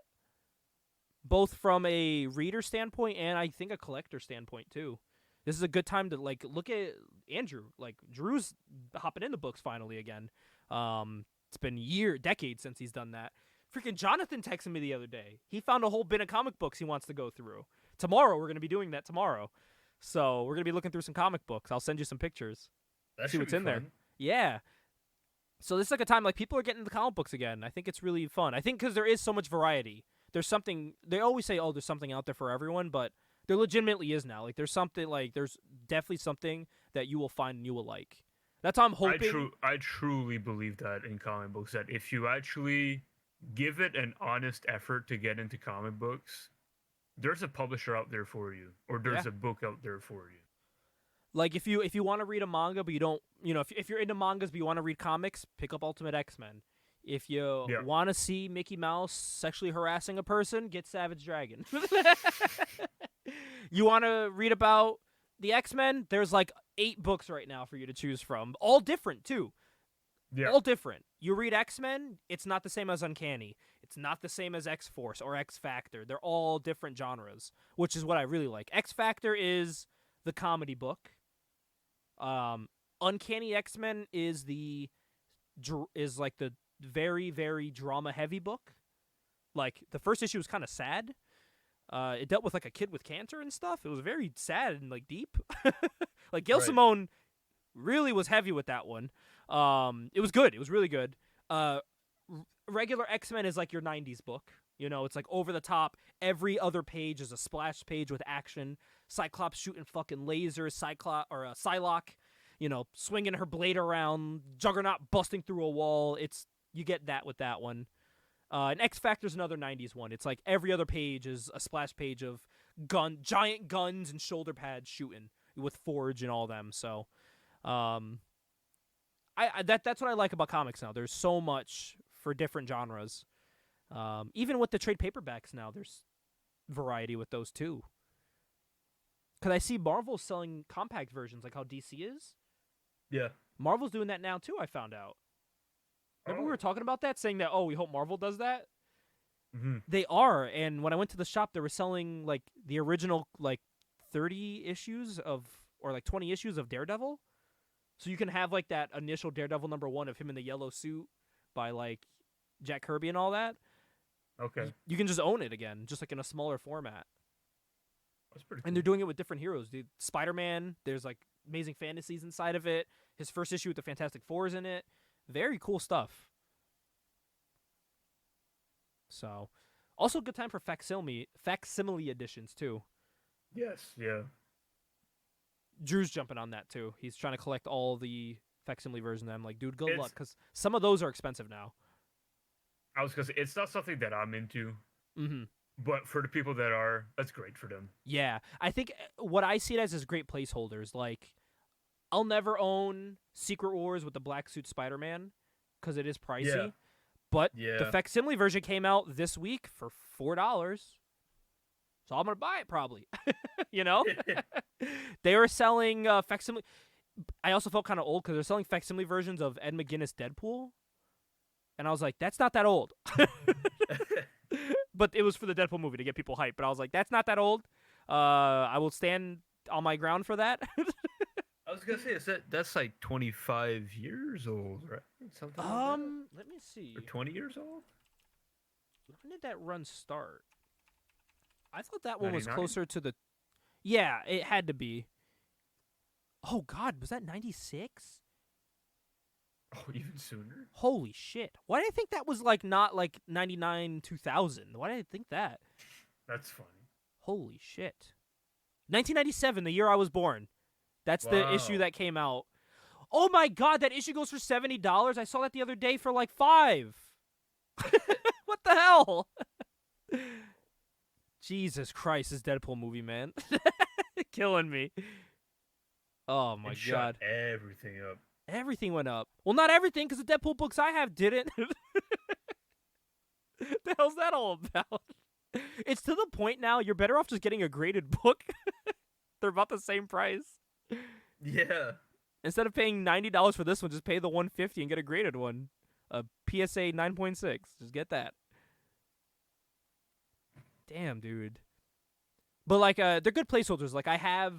A: both from a reader standpoint and I think a collector standpoint too. This is a good time to like look at Andrew. Like Drew's hopping in the books finally again. It's been decades since he's done that. Freaking Jonathan texted me the other day. He found a whole bin of comic books he wants to go through. Tomorrow we're gonna be doing that tomorrow. So we're gonna be looking through some comic books. I'll send you some pictures.
C: That
A: See
C: should
A: what's
C: be
A: in there.
C: fun.
A: Yeah. So this is like a time like people are getting into comic books again. I think it's really fun. I think because there is so much variety. There's something they always say, oh, there's something out there for everyone, but there legitimately is now. Like there's something like there's definitely something that you will find and you will like. That's how I'm hoping.
B: I truly believe that in comic books that if you actually give it an honest effort to get into comic books, there's a publisher out there for you, or there's
A: Yeah.
B: a book out there for you.
A: Like if you want to read a manga but you don't, if you're into mangas but you want to read comics, pick up Ultimate X-Men. If you
B: Yeah.
A: want to see Mickey Mouse sexually harassing a person, get Savage Dragon. You want to read about the X-Men? There's like 8 books right now for you to choose from. All different, too.
B: Yeah.
A: All different. You read X-Men, it's not the same as Uncanny. It's not the same as X-Force or X-Factor. They're all different genres, which is what I really like. X-Factor is the comedy book. Uncanny X-Men is like the very, very drama-heavy book. Like, the first issue was kind of sad. It dealt with like a kid with cancer and stuff. It was very sad and like deep. Like Gail
C: Right.
A: Simone really was heavy with that one. It was good. It was really good. Regular X-Men is like your 90s book. It's like over the top. Every other page is a splash page with action. Cyclops shooting fucking lasers. Psylocke, swinging her blade around. Juggernaut busting through a wall. You get that with that one. And X Factor's another 90s one. It's like every other page is a splash page of giant guns and shoulder pads shooting with Forge and all them. So, that's what I like about comics now. There's so much for different genres. Even with the trade paperbacks now, there's variety with those too. Because I see Marvel selling compact versions like how DC is.
C: Yeah.
A: Marvel's doing that now too, I found out. Remember we
B: Oh.
A: were talking about that, saying that, oh, we hope Marvel does that?
B: Mm-hmm.
A: They are, and when I went to the shop, they were selling, like, the original, like, 30 issues of, or like 20 issues of Daredevil. So you can have like that initial Daredevil #1 of him in the yellow suit by like Jack Kirby and all that.
B: Okay,
A: You can just own it again, just like in a smaller format.
B: that's pretty.
A: And
B: Cool.
A: they're doing it with different heroes, dude. Spider-Man, there's like Amazing Fantasies inside of it. His first issue with the Fantastic Four is in it. Very cool stuff. So, also good time for facsimile editions too.
B: Yes, yeah.
A: Drew's jumping on that too. He's trying to collect all the facsimile versions. I'm like, dude, good
B: It's-
A: luck, because some of those are expensive now.
B: I was gonna say it's not something that I'm into,
A: Mm-hmm.
B: but for the people that are, that's great for them.
A: Yeah, I think what I see it as is great placeholders. Like, I'll never own Secret Wars with the black suit Spider-Man because it is pricey.
B: Yeah.
A: But
C: Yeah.
A: the facsimile version came out this week for $4. So I'm going to buy it probably. You know? They were selling facsimile. I also felt kind of old because they're selling facsimile versions of Ed McGuinness Deadpool. And I was like, that's not that old. But it was for the Deadpool movie to get people hyped. But I was like, that's not that old. I will stand on my ground for that.
C: I was gonna say, that's like 25 years old, right? Something like
A: Let me see.
C: that? Or 20 years old?
A: When did that run start? I thought that one was
B: 99?
A: closer to the. Yeah, it had to be. Oh God, was that 96?
B: Oh, even sooner.
A: Holy shit! Why did I think that was like not like 99 2000? Why did I think that?
B: That's funny.
A: Holy shit! 1997, the year I was born. That's the issue
C: Wow.
A: that came out. Oh my God, that issue goes for $70. I saw that the other day for like $5. What the hell? Jesus Christ, this Deadpool movie, man. Killing me. Oh my
C: It
A: God.
C: shot everything up.
A: Everything went up. Well, not everything, because the Deadpool books I have didn't. The hell's that all about? It's to the point now, you're better off just getting a graded book. They're about the same price.
C: Yeah.
A: Instead of paying $90 for this one, just pay the $150 and get a graded one. A PSA 9.6. Just get that. Damn, dude. But like, they're good placeholders. Like I have,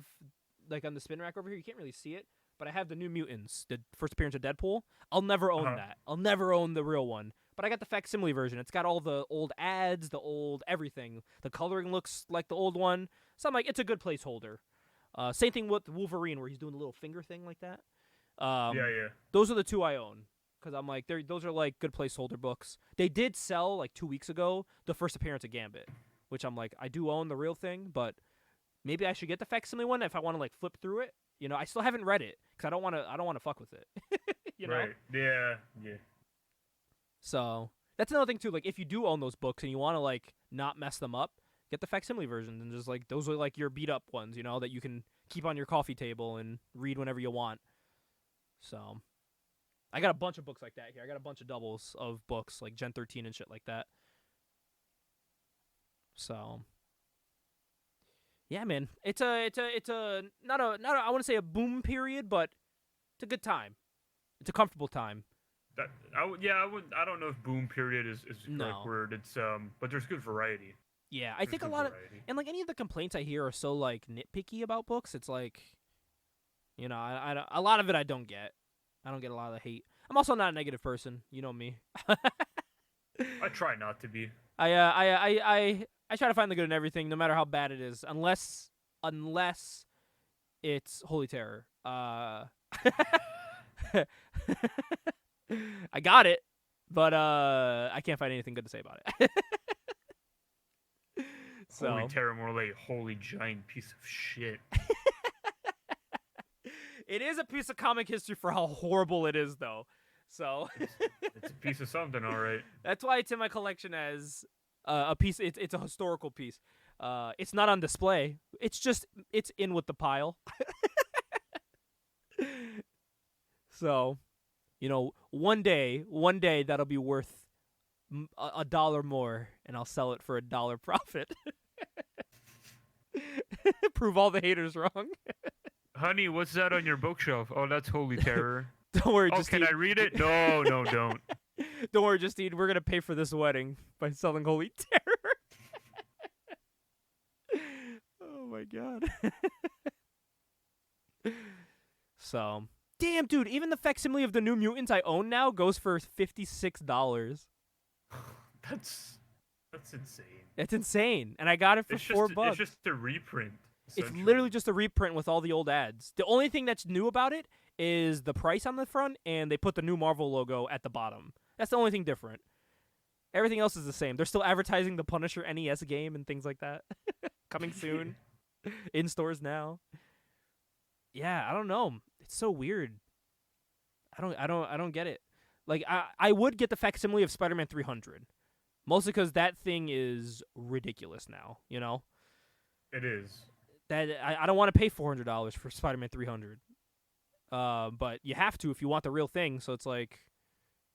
A: like on the spin rack over here, you can't really see it, but I have the New Mutants, the first appearance of Deadpool. I'll never own that. I'll never own the real one. But I got the facsimile version. It's got all the old ads, the old everything. The coloring looks like the old one. So I'm like, it's a good placeholder. Same thing with Wolverine, where he's doing the little finger thing like that.
B: Yeah.
A: Those are the two I own. Because I'm like, those are like good placeholder books. They did sell like 2 weeks ago the first appearance of Gambit, which I'm like, I do own the real thing, but maybe I should get the facsimile one if I want to like flip through it. You know, I still haven't read it because I don't want to fuck with it. You know?
B: Right. Yeah.
A: So that's another thing too. Like if you do own those books and you want to like not mess them up, get the facsimile versions and just like those are like your beat up ones, you know, that you can keep on your coffee table and read whenever you want. So I got a bunch of books like that here. I got a bunch of doubles of books like Gen 13 and shit like that. So yeah, man, it's a not a I want to say a boom period, but it's a good time. It's a comfortable time.
B: I don't know if boom period is the
A: No.
B: correct word. It's but there's good variety.
A: Yeah, I
B: There's
A: think a
B: good
A: lot of
B: variety.
A: and like any of the complaints I hear are so like nitpicky about books. It's like, you know, I a lot of it I don't get. I don't get a lot of the hate. I'm also not a negative person. You know me.
B: I try not to be.
A: I try to find the good in everything, no matter how bad it is, unless it's Holy Terror. I got it, but I can't find anything good to say about it. So
B: Holy Terror, more like holy giant piece of shit.
A: it is a piece of comic history for how horrible it is, though. So
B: It's a piece of something, all right.
A: that's why it's in my collection as a piece. It's a historical piece. It's not on display. It's in with the pile. So, you know, one day that'll be worth $1 more, and I'll sell it for $1 profit. Prove all the haters wrong.
B: Honey, what's that on your bookshelf? Oh, that's Holy Terror.
A: Don't worry,
B: Oh,
A: Justine.
B: can I read it? No, don't.
A: Don't worry, Justine. We're gonna pay for this wedding by selling Holy Terror. Oh my my god. So, damn, dude, even the facsimile of the New Mutants I own now goes for $56.
B: That's insane.
A: It's insane, and I got it for $4.
B: It's just a reprint.
A: It's literally just a reprint with all the old ads. The only thing that's new about it is the price on the front, and they put the new Marvel logo at the bottom. That's the only thing different. Everything else is the same. They're still advertising the Punisher NES game and things like that. Coming soon. In stores now. Yeah, I don't know. It's so weird. I don't get it. Like I would get the facsimile of Spider-Man 300. Mostly because that thing is ridiculous now, you know?
B: It is.
A: That I don't want to pay $400 for Spider-Man 300. But you have to if you want the real thing, so it's like,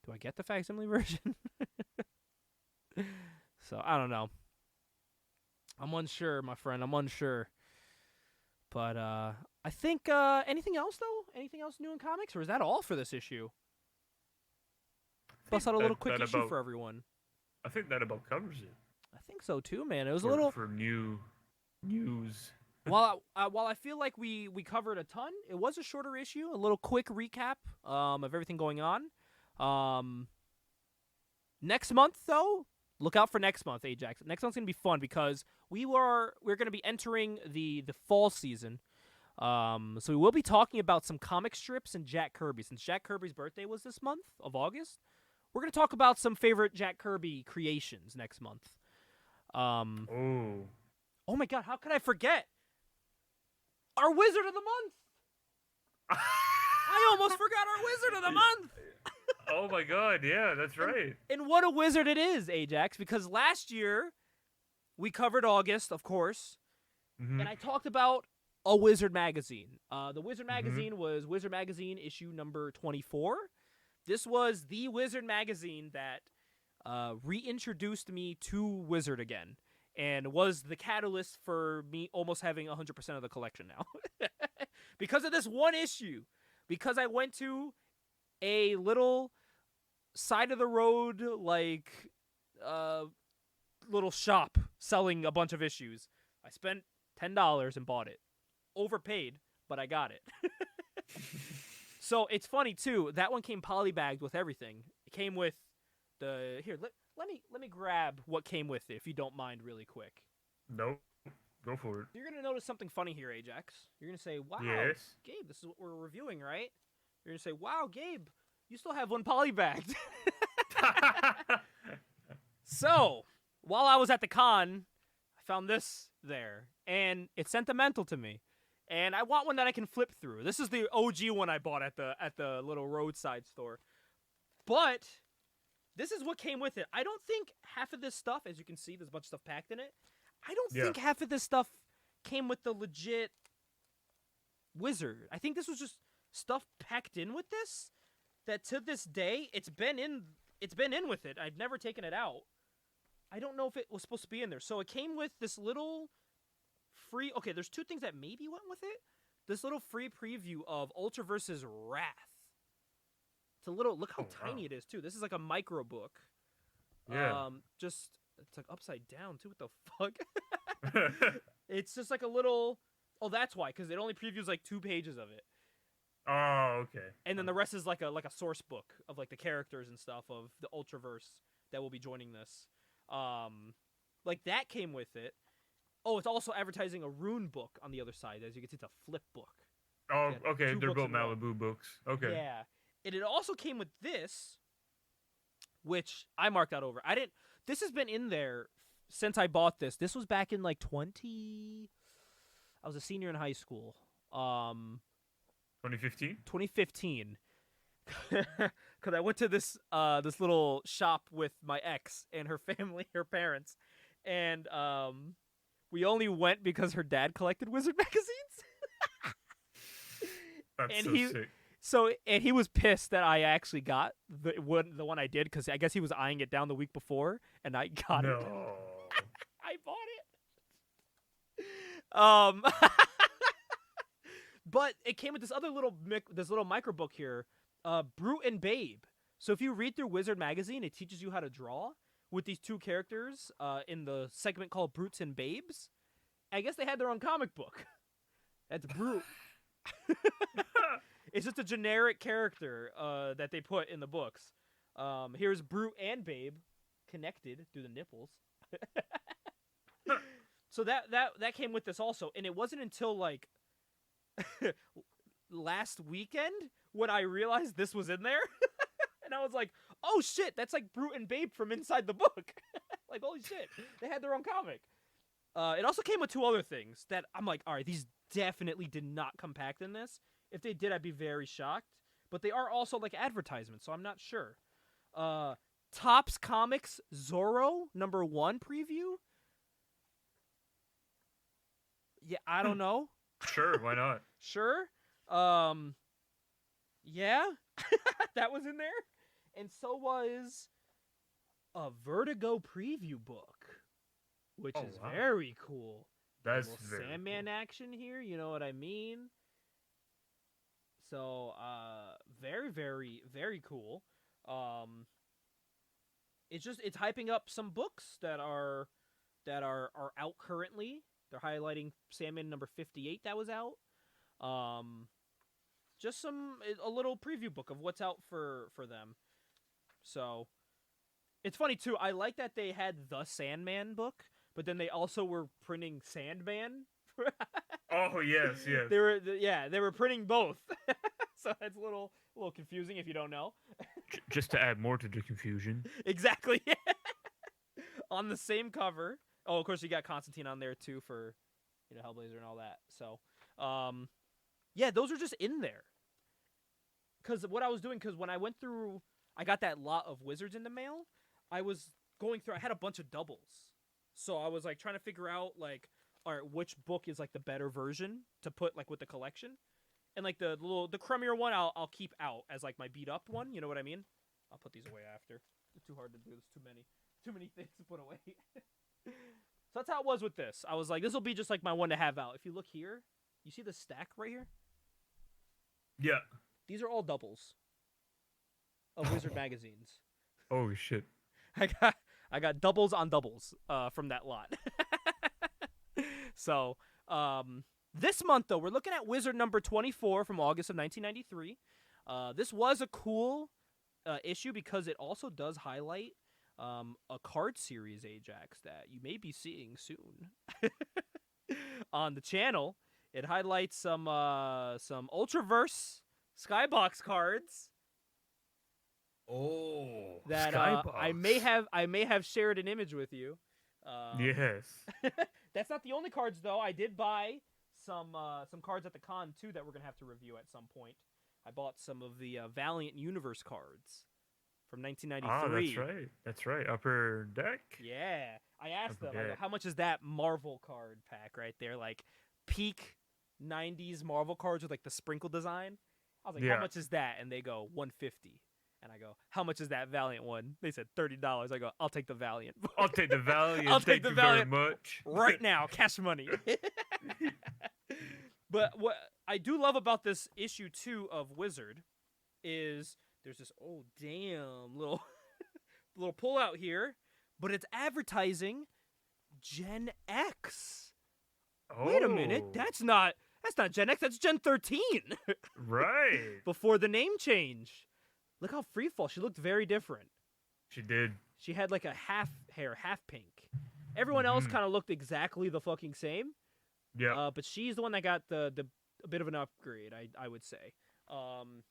A: do I get the facsimile version? So, I don't know. I'm unsure, my friend. I'm unsure. But I think anything else though? Anything else new in comics, or is that all for this issue? Bust out a little quick issue for everyone.
B: I think that about covers it.
A: I think so too, man. It was a little
B: for new news.
A: while I feel like we covered a ton, it was a shorter issue. A little quick recap of everything going on. Next month though, look out for next month, Ajax. Next month's gonna be fun because we're gonna be entering the fall season. So we will be talking about some comic strips and Jack Kirby. Since Jack Kirby's birthday was this month of August, we're gonna talk about some favorite Jack Kirby creations next month. Oh my god, how could I forget? Our Wizard of the Month! I almost forgot our Wizard of the Month!
B: Oh my god, yeah, that's right.
A: And what a wizard it is, Ajax, because last year we covered August, of course, and I talked about a Wizard magazine. The Wizard magazine was Wizard Magazine issue number 24. This was the Wizard magazine that reintroduced me to Wizard again, and was the catalyst for me almost having 100% of the collection now. Because of this one issue. Because I went to a little side-of-the-road, like, little shop selling a bunch of issues. I spent $10 and bought it. Overpaid, but I got it. So it's funny, too. That one came polybagged with everything. It came with the... Here, let me grab what came with it, if you don't mind, really quick.
B: Nope. Go for it.
A: You're going to notice something funny here, Ajax. You're going to say, wow,
B: yes.
A: Gabe, this is what we're reviewing, right? You're going to say, wow, Gabe, you still have one polybagged. So, while I was at the con, I found this there, and it's sentimental to me. And I want one that I can flip through. This is the OG one I bought at the little roadside store. But this is what came with it. I don't think half of this stuff, as you can see, there's a bunch of stuff packed in it. I don't think half of this stuff came with the legit Wizard. I think this was just stuff packed in with this that to this day it's been in with it. I've never taken it out. I don't know if it was supposed to be in there. So it came with this little free... Okay, there's two things that maybe went with it. This little free preview of Ultraverse's Wrath. It's a little... Look how tiny it is, too. This is like a micro book.
B: Yeah.
A: It's like upside down, too. What the fuck? It's just like a little... Oh, that's why, because it only previews like 2 pages of it.
B: Oh, okay.
A: And then the rest is like a source book of like the characters and stuff of the Ultraverse that will be joining this. Like that came with it. Oh, it's also advertising a rune book on the other side. As you can see, it's a flip book.
B: Oh,
A: Yeah,
B: okay.
A: 2
B: They're
A: books
B: both
A: in a row.
B: Malibu books. Okay.
A: Yeah. And it also came with this, which I marked out over. This has been in there since I bought this. This was back in like I was a senior in high school.
B: 2015?
A: 2015. Because I went to this little shop with my ex and her family, her parents, and we only went because her dad collected Wizard magazines.
B: That's
A: And
B: so sick.
A: And he was pissed that I actually got the one I did, because I guess he was eyeing it down the week before, and I got it. I bought it. But it came with this other little micro book here, Brute and Babe. So if you read through Wizard magazine, it teaches you how to draw with these 2 characters in the segment called Brutes and Babes. I guess they had their own comic book. That's Brute. It's just a generic character that they put in the books. Here's Brute and Babe connected through the nipples. So that came with this also, and it wasn't until like last weekend when I realized this was in there. And I was like, oh shit, that's like Brute and Babe from inside the book. Like, holy shit, they had their own comic. It also came with two other things that I'm like, all right, these definitely did not come packed in this. If they did, I'd be very shocked. But they are also like advertisements, so I'm not sure. Topps Comics Zorro #1 preview. Yeah, I don't know.
B: Sure, why not?
A: Sure. Yeah, that was in there. And so was a Vertigo preview book, which is
B: wow.
A: very cool.
B: That's
A: a little
B: very
A: Sandman
B: cool.
A: action here, you know what I mean? So, very, very, very cool. It's hyping up some books that are out currently. They're highlighting Sandman #58 that was out. Just a little preview book of what's out for them. So, it's funny too. I like that they had the Sandman book, but then they also were printing Sandman.
B: Oh yes.
A: They were printing both. So it's a little confusing if you don't know.
B: Just to add more to the confusion.
A: Exactly. On the same cover. Oh, of course you got Constantine on there too for, Hellblazer and all that. So, yeah, those are just in there. Because what I was doing, when I went through, I got that lot of Wizards in the mail. I was going through, I had a bunch of doubles. So I was like trying to figure out like, all right, which book is like the better version to put like with the collection. And like the crummier one I'll keep out as like my beat up one, you know what I mean? I'll put these away after. It's too hard to do. There's too many things to put away. So that's how it was with this. I was like, this will be just like my one to have out. If you look here, you see the stack right here?
B: Yeah.
A: These are all doubles of Wizard magazines.
B: Oh shit.
A: I got doubles on doubles from that lot. So, this month though, we're looking at Wizard #24 from August of 1993. This was a cool issue because it also does highlight a card series Ajax that you may be seeing soon on the channel. It highlights some Ultraverse Skybox cards.
C: Oh,
A: that
C: Skybox.
A: I may have shared an image with you.
B: Yes.
A: That's not the only cards though. I did buy some cards at the con too that we're gonna have to review at some point. I bought some of the Valiant Universe cards from 1993.
B: Oh, that's right. Upper Deck.
A: Yeah, I asked them,
B: Upper
A: I go,
B: Deck.
A: how much is that Marvel card pack right there? Like peak 90s Marvel cards with like the sprinkle design. I was like,
B: Yeah.
A: how much is that? And they go $150. And I go, how much is that Valiant one? They said $30. I go, I'll take the Valiant.
B: I'll take the Valiant.
A: I'll take
B: Thank
A: the
B: you
A: Valiant.
B: very much.
A: Right now, cash money. But what I do love about this issue 2 of Wizard is there's this little little pullout here, but it's advertising Gen X. Wait a minute,
B: Oh,
A: that's not Gen X, that's Gen 13.
B: right.
A: Before the name change. Look how Freefall, she looked very different.
B: She did.
A: She had like a half hair, half pink. Everyone else kind of looked exactly the fucking same.
B: Yeah.
A: But she's the one that got a bit of an upgrade, I would say.
B: And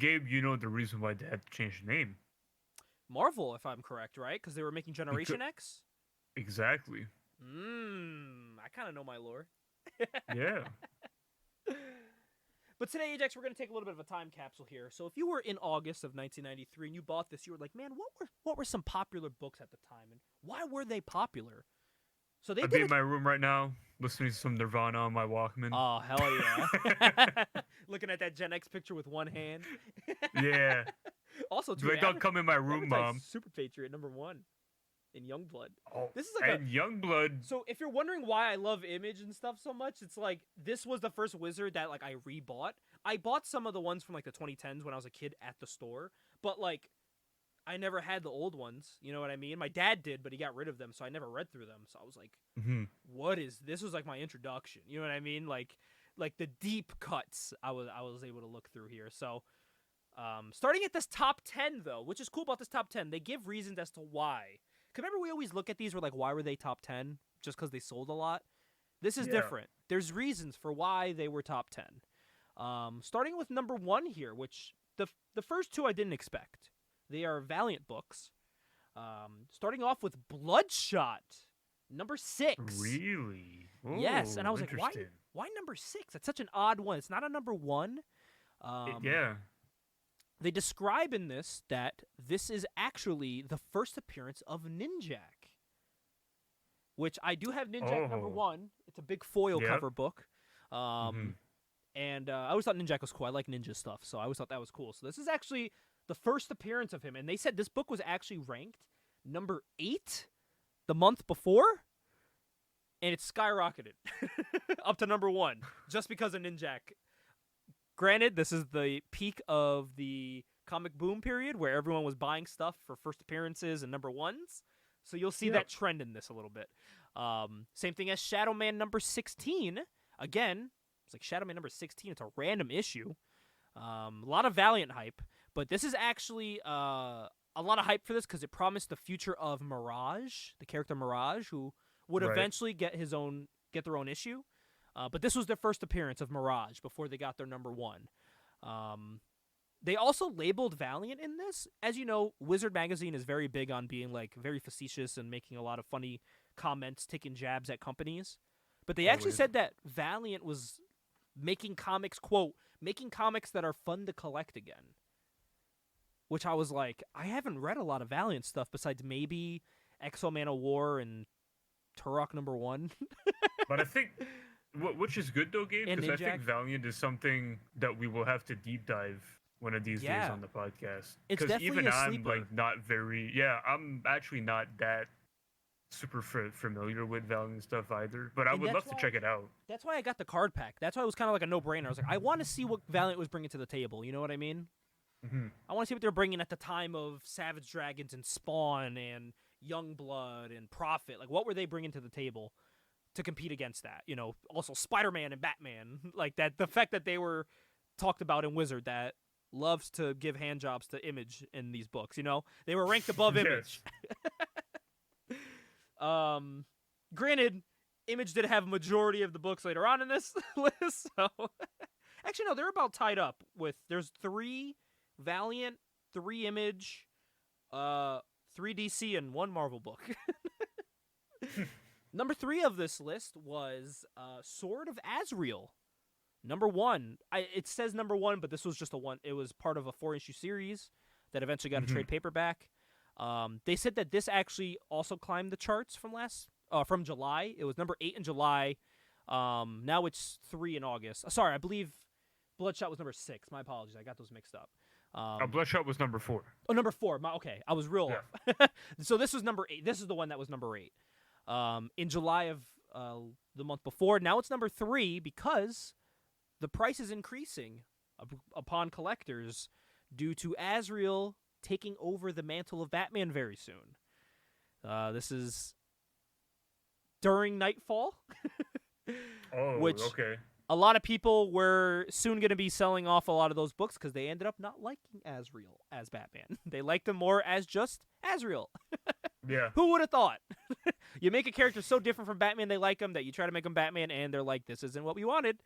B: Gabe, you know the reason why they had to change the name.
A: Marvel, if I'm correct, right? Because they were making Generation X?
B: Exactly.
A: I kind of know my lore.
B: Yeah.
A: But today, Ajax, we're going to take a little bit of a time capsule here. So if you were in August of 1993 and you bought this, you were like, man, what were some popular books at the time? And why were they popular? So they
B: I'd be in my room right now, listening to some Nirvana on my Walkman.
A: Oh, hell yeah. Looking at that Gen X picture with one hand.
B: Yeah.
A: Also, too,
B: Like, don't come in my room, Mom.
A: Super Patriot #1 in Youngblood.
B: Oh,
A: This is like
B: and Youngblood.
A: So if you're wondering why I love Image and stuff so much, it's like this was the first Wizard that like I rebought. I bought some of the ones from like the 2010s when I was a kid at the store, but like I never had the old ones. You know what I mean? My dad did, but he got rid of them, so I never read through them. So I was like,
B: Mhm.
A: what is this? Was like my introduction. You know what I mean? Like the deep cuts I was able to look through here. So starting at this top 10 though, which is cool about this top 10, they give reasons as to why. Cause remember we always look at these, we're like, why were they top 10? Just because they sold a lot. This is
B: Yeah.
A: different. There's reasons for why they were top 10. Starting with number 1 here, which the first two I didn't expect. They are Valiant books. Starting off with Bloodshot, number 6.
B: Really?
A: Yes, and I
B: Ooh,
A: was like,
B: interesting.
A: why number 6? That's such an odd one. It's not a number 1.
B: Yeah.
A: They describe in this that this is actually the first appearance of Ninjak, which I do have Ninjak number
B: Oh.
A: 1. It's a big foil
B: Yep.
A: cover book.
B: Mhm.
A: And I always thought Ninjak was cool. I like ninja stuff, so I always thought that was cool. So this is actually the first appearance of him, and they said this book was actually ranked number 8 the month before, and it skyrocketed up to number 1 just because of Ninjak. Granted, this is the peak of the comic boom period where everyone was buying stuff for first appearances and number 1s, so you'll see
B: Yep.
A: that trend in this a little bit. Same thing as Shadow Man number 16. Again, it's like Shadow Man number 16. It's a random issue. A lot of Valiant hype, but this is actually a lot of hype for this because it promised the future of Mirage, the character Mirage, who would
B: Right.
A: eventually get their own issue. But this was their first appearance of Mirage before they got their number 1. They also labeled Valiant in this. As you know, Wizard Magazine is very big on being like very facetious and making a lot of funny comments, taking jabs at companies. But they actually
B: Always.
A: said that Valiant was making comics, quote, making comics that are fun to collect again. Which I was like, I haven't read a lot of Valiant stuff besides maybe Exo Man of War and Turok number 1.
B: But I think, which is good though, Gabe,
A: And
B: because I think
A: Ninjak.
B: Valiant is something that we will have to deep dive one of these days
A: Yeah.
B: on the podcast.
A: It's
B: Because
A: definitely
B: even
A: a
B: I'm
A: sleeper.
B: like not very, I'm actually not that super familiar with Valiant stuff either. But I
A: And
B: would
A: that's
B: love to
A: why-
B: check it out.
A: That's why I got the card pack. That's why it was kind of like a no-brainer. I was like, I want to see what Valiant was bringing to the table. You know what I mean?
B: Hmm.
A: I want to see what they're bringing at the time of Savage Dragons and Spawn and Youngblood and Prophet. Like, what were they bringing to the table to compete against that? You know, also Spider-Man and Batman. Like, that, the fact that they were talked about in Wizard that loves to give handjobs to Image in these books, you know? They were ranked above Image. Granted, Image did have a majority of the books later on in this list, so... Actually, no, they're about tied up with... There's 3 Valiant, 3 Image, 3 DC, and 1 Marvel book. Number 3 of this list was Sword of Azrael. Number 1. It says number 1, but this was just a one. It was part of a 4-issue series that eventually got a trade paperback. They said that this actually also climbed the charts from July. It was number 8 in July. Now it's 3 in August. Sorry, I believe Bloodshot was number 6. My apologies. I got those mixed up.
B: Bloodshot was number 4.
A: Oh, number 4. Okay, I was real
B: Yeah.
A: off. So this was number 8. This is the one that was number 8. In July of the month before. Now it's number 3 because the price is increasing upon collectors due to Azrael taking over the mantle of Batman very soon. This is during Nightfall.
B: Oh,
A: Which-
B: okay.
A: A lot of people were soon going to be selling off a lot of those books because they ended up not liking Azrael as Batman. They liked him more as just Azrael.
B: Yeah.
A: Who would have thought? You make a character so different from Batman, they like him, that you try to make him Batman, and they're like, this isn't what we wanted.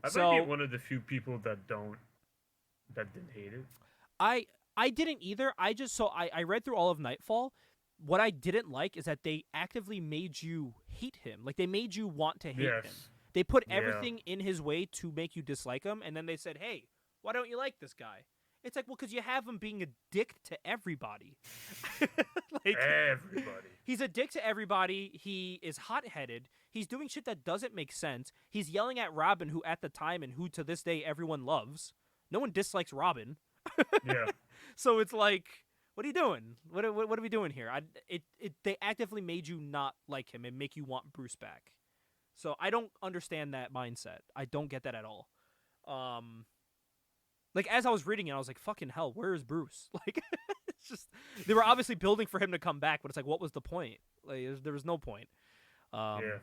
B: I
A: So-
B: might be one of the few people that didn't hate it.
A: I didn't either. I read through all of Nightfall. What I didn't like is that they actively made you hate him. Like, they made you want to hate him.
B: Yes.
A: They put
B: Yeah.
A: everything in his way to make you dislike him, and then they said, hey, why don't you like this guy? It's like, well, because you have him being a dick to everybody. Like,
B: Everybody.
A: he's a dick to everybody. He is hot-headed. He's doing shit that doesn't make sense. He's yelling at Robin, who at the time and who to this day everyone loves. No one dislikes Robin.
B: Yeah.
A: So it's like, what are you doing? What are we doing here? They actively made you not like him and make you want Bruce back. So I don't understand that mindset. I don't get that at all. Like, as I was reading it, I was like, fucking hell, where is Bruce? Like, it's just, they were obviously building for him to come back, but it's like, what was the point? Like, there was no point.
B: Yeah.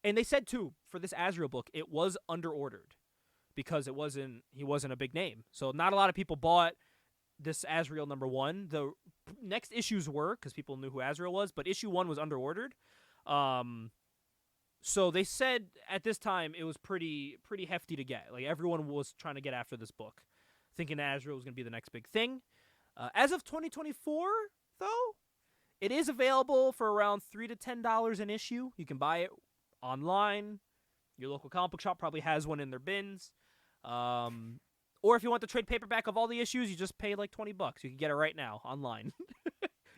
A: And they said, too, for this Azrael book, it was under-ordered because he wasn't a big name. So not a lot of people bought this Azrael #1. The next issues were, because people knew who Azrael was, but issue 1 was under-ordered. So they said at this time it was pretty hefty to get. Like, everyone was trying to get after this book, thinking that Azrael was going to be the next big thing. As of 2024, though, it is available for around $3 to $10 an issue. You can buy it online. Your local comic book shop probably has one in their bins. Or if you want the trade paperback of all the issues, you just pay like $20. You can get it right now online.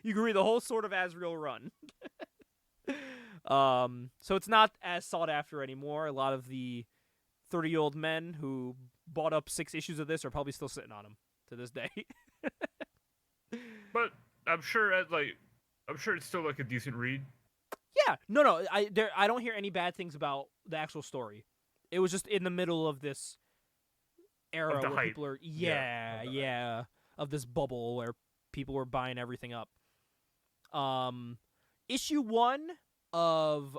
A: You can read the whole Sword of Azrael run. So it's not as sought after anymore. A lot of the 30-year-old men who bought up 6 issues of this are probably still sitting on them to this day.
B: But I'm sure it's still like a decent read.
A: Yeah, no, I don't hear any bad things about the actual story. It was just in the middle of this era where
B: hype.
A: people are of this bubble where people were buying everything up. Issue 1 of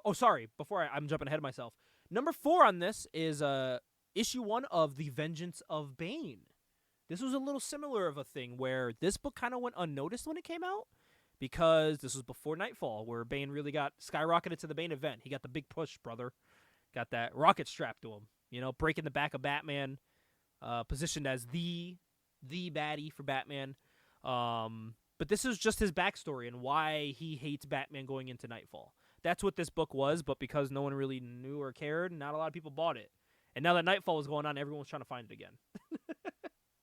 A: before I'm jumping ahead of myself. #4 on this is issue 1 of The Vengeance of Bane. This was a little similar of a thing where this book kind of went unnoticed when it came out because this was before Nightfall, where Bane really got skyrocketed to the Bane event. He got the big push, brother. Got that rocket strapped to him, breaking the back of Batman, positioned as the baddie for Batman. But this is just his backstory and why he hates Batman going into Nightfall. That's what this book was, but because no one really knew or cared, not a lot of people bought it. And now that Nightfall was going on, everyone was trying to find it again.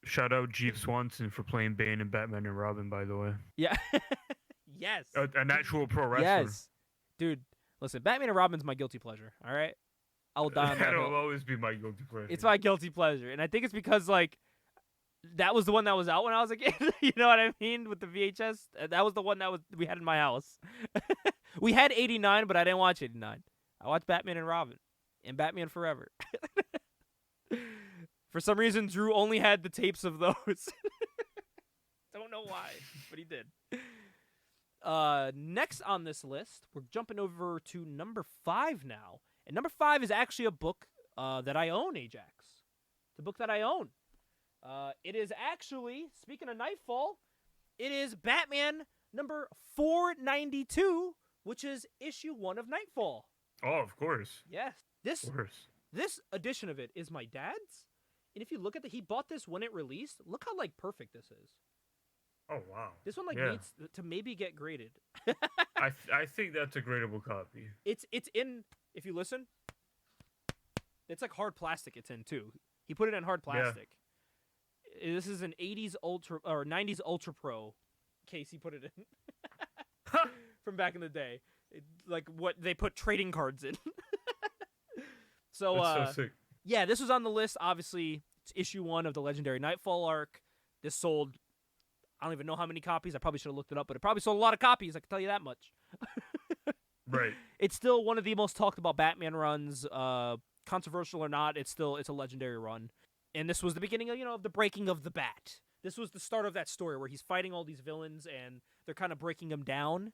B: Shout out Jeeves Swanson for playing Bane and Batman and Robin, by the way.
A: Yeah. Yes.
B: An actual pro wrestler.
A: Yes. Dude, listen, Batman and Robin's my guilty pleasure, all right? I will die on that
B: That'll
A: hill.
B: always be my guilty pleasure.
A: It's my guilty pleasure. And I think it's because, like, that was the one that was out when I was a kid. You know what I mean? With the VHS. That was the one that we had in my house. We had 89, but I didn't watch 89. I watched Batman and Robin and Batman Forever. For some reason, Drew only had the tapes of those. Don't know why, but he did. Next on this list, we're jumping over to #5 now. And #5 is actually a book that I own, Ajax. It's a book that I own. It is actually, speaking of Nightfall, it is Batman number 492, which is issue 1 of Nightfall.
B: Oh, of course.
A: Yes.
B: Of course.
A: This edition of it is my dad's. And if you look at he bought this when it released. Look how, like, perfect this is.
B: Oh, wow.
A: This one, like,
B: Yeah.
A: needs to maybe get graded.
B: I think that's a gradable copy.
A: It's in, if you listen, it's like hard plastic it's in, too. He put it in hard plastic. Yeah. This is an 80s Ultra, or 90s Ultra Pro case he put it in. From back in the day. Like, what they put trading cards in. So,
B: That's so sick.
A: Yeah, this was on the list. Obviously, it's issue 1 of the Legendary Nightfall arc. This sold, I don't even know how many copies. I probably should have looked it up, but it probably sold a lot of copies. I can tell you that much.
B: Right.
A: It's still one of the most talked about Batman runs. Controversial or not, it's a legendary run. And this was the beginning of the breaking of the Bat. This was the start of that story where he's fighting all these villains and they're kind of breaking him down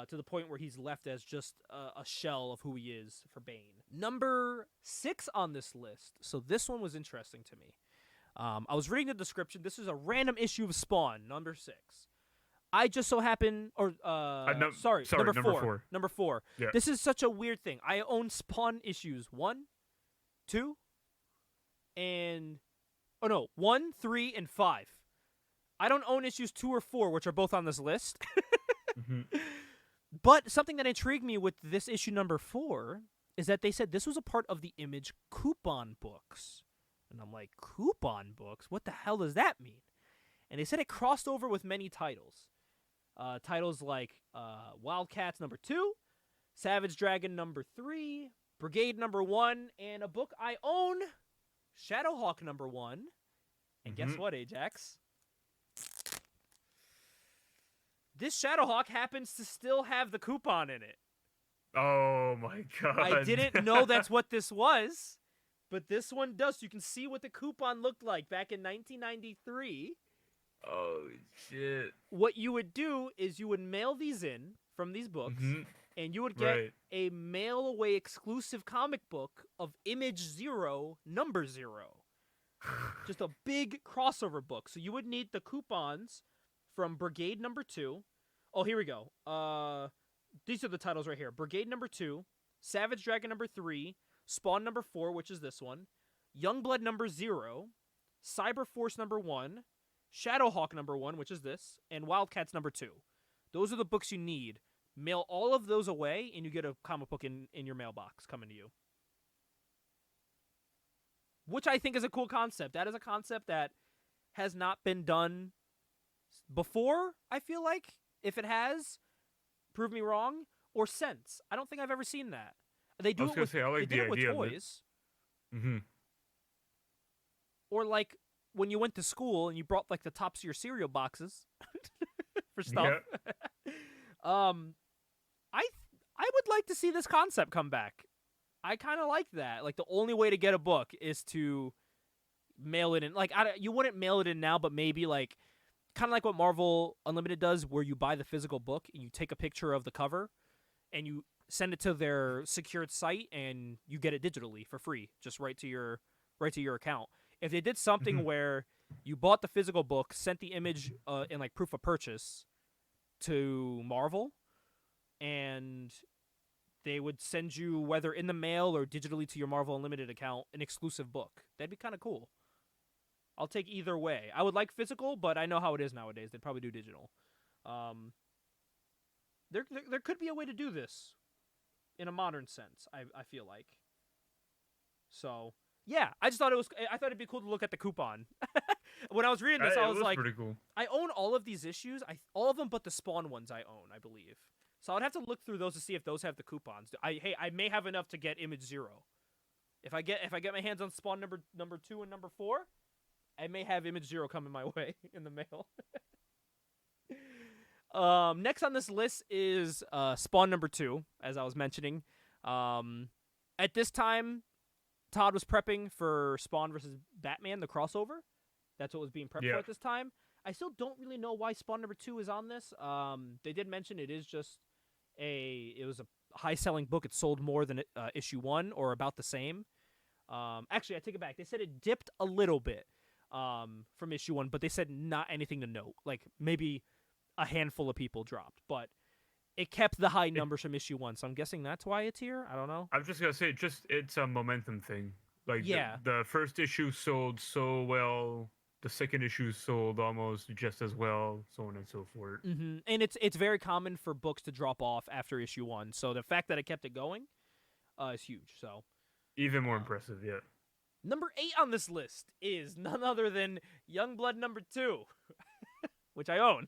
A: to the point where he's left as just a shell of who he is for Bane. #6 on this list. So this one was interesting to me. I was reading the description. This is a random issue of Spawn, #6. I just so happen, sorry, number four. Number 4.
B: Yeah.
A: This is such a weird thing. I own Spawn issues 1, 2, and 1, 3, and 5. I don't own issues 2 or 4, which are both on this list.
B: Mm-hmm.
A: But something that intrigued me with this issue #4 is that they said this was a part of the Image coupon books. And I'm like, coupon books? What the hell does that mean? And they said it crossed over with many titles. Titles like Wildcats #2, Savage Dragon #3, Brigade #1, and a book I own, Shadowhawk #1. And guess what, Ajax? This Shadowhawk happens to still have the coupon in it.
B: Oh my god.
A: I didn't know that's what this was, But this one does. So you can see what the coupon looked like back in 1993.
C: Oh shit!
A: What you would do is you would mail these in from these books, and you would get
B: Right.
A: a mail away exclusive comic book of Image Zero, Number Zero. Just a big crossover book. So you would need the coupons from Brigade Number 2. Oh, here we go. These are the titles right here. Brigade Number 2, Savage Dragon Number 3, Spawn Number 4, which is this one, Youngblood Number 0, Cyber Force Number 1, Shadowhawk Number 1, which is this, and Wildcats Number 2. Those are the books you need. Mail all of those away, and you get a comic book in your mailbox coming to you. Which I think is a cool concept. That is a concept that has not been done before, I feel like. If it has, prove me wrong, or since. I don't think I've ever seen that. They do it with,
B: I like
A: they
B: the
A: did it with
B: idea of it.
A: toys.
B: Mm-hmm.
A: Or like when you went to school and you brought like the tops of your cereal boxes for stuff. I would like to see this concept come back. I kind of like that. Like the only way to get a book is to mail it in. Like you wouldn't mail it in now, but maybe like kind of like what Marvel Unlimited does, where you buy the physical book and you take a picture of the cover and you send it to their secured site and you get it digitally for free, just right to your account. If they did something where you bought the physical book, sent the image in like proof of purchase to Marvel, and they would send you, whether in the mail or digitally to your Marvel Unlimited account, an exclusive book. That'd be kind of cool. I'll take either way. I would like physical, but I know how it is nowadays. They'd probably do digital. There could be a way to do this in a modern sense, I feel like. So, yeah, I thought it'd be cool to look at the coupon. When I was reading this, I was like,
B: pretty cool.
A: I own all of these issues. All of them but the Spawn ones I own, I believe. So I'd have to look through those to see if those have the coupons. I may have enough to get Image Zero. If I get my hands on Spawn number 2 and number 4, I may have Image Zero coming my way in the mail. Next on this list is Spawn number 2, as I was mentioning. At this time, Todd was prepping for Spawn versus Batman, the crossover. That's what was being prepped for at this time. I still don't really know why Spawn number 2 is on this. They did mention it is just it was a high-selling book. It sold more than issue 1, or about the same. Actually, I take it back. They said it dipped a little bit from issue 1, but they said not anything to note. Like maybe a handful of people dropped, but it kept the high numbers from issue 1. So I'm guessing that's why it's here. I don't know.
B: I'm just gonna say, it's a momentum thing. Like the first issue sold so well. The second issue sold almost just as well, so on and so forth.
A: Mm-hmm. And it's very common for books to drop off after issue 1. So the fact that it kept it going is huge. So
B: even more impressive, yeah.
A: Number 8 on this list is none other than Youngblood number 2, which I own.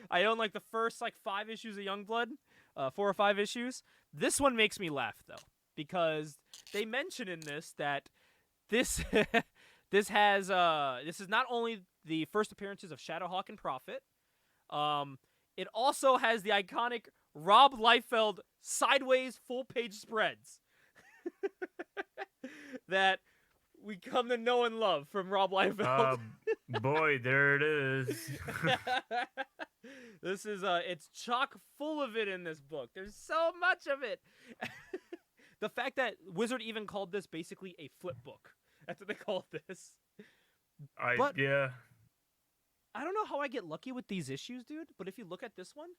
A: I own like the first 5 issues of Youngblood, 4 or 5 issues. This one makes me laugh though, because they mention in this that this this is not only the first appearances of Shadowhawk and Prophet. It also has the iconic Rob Liefeld sideways full-page spreads that we come to know and love from Rob Liefeld.
B: Boy, there it is.
A: This is it's chock full of it in this book. There's so much of it. The fact that Wizard even called this basically a flip book. That's what they called this.
B: Yeah.
A: I don't know how I get lucky with these issues, dude, but if you look at this one,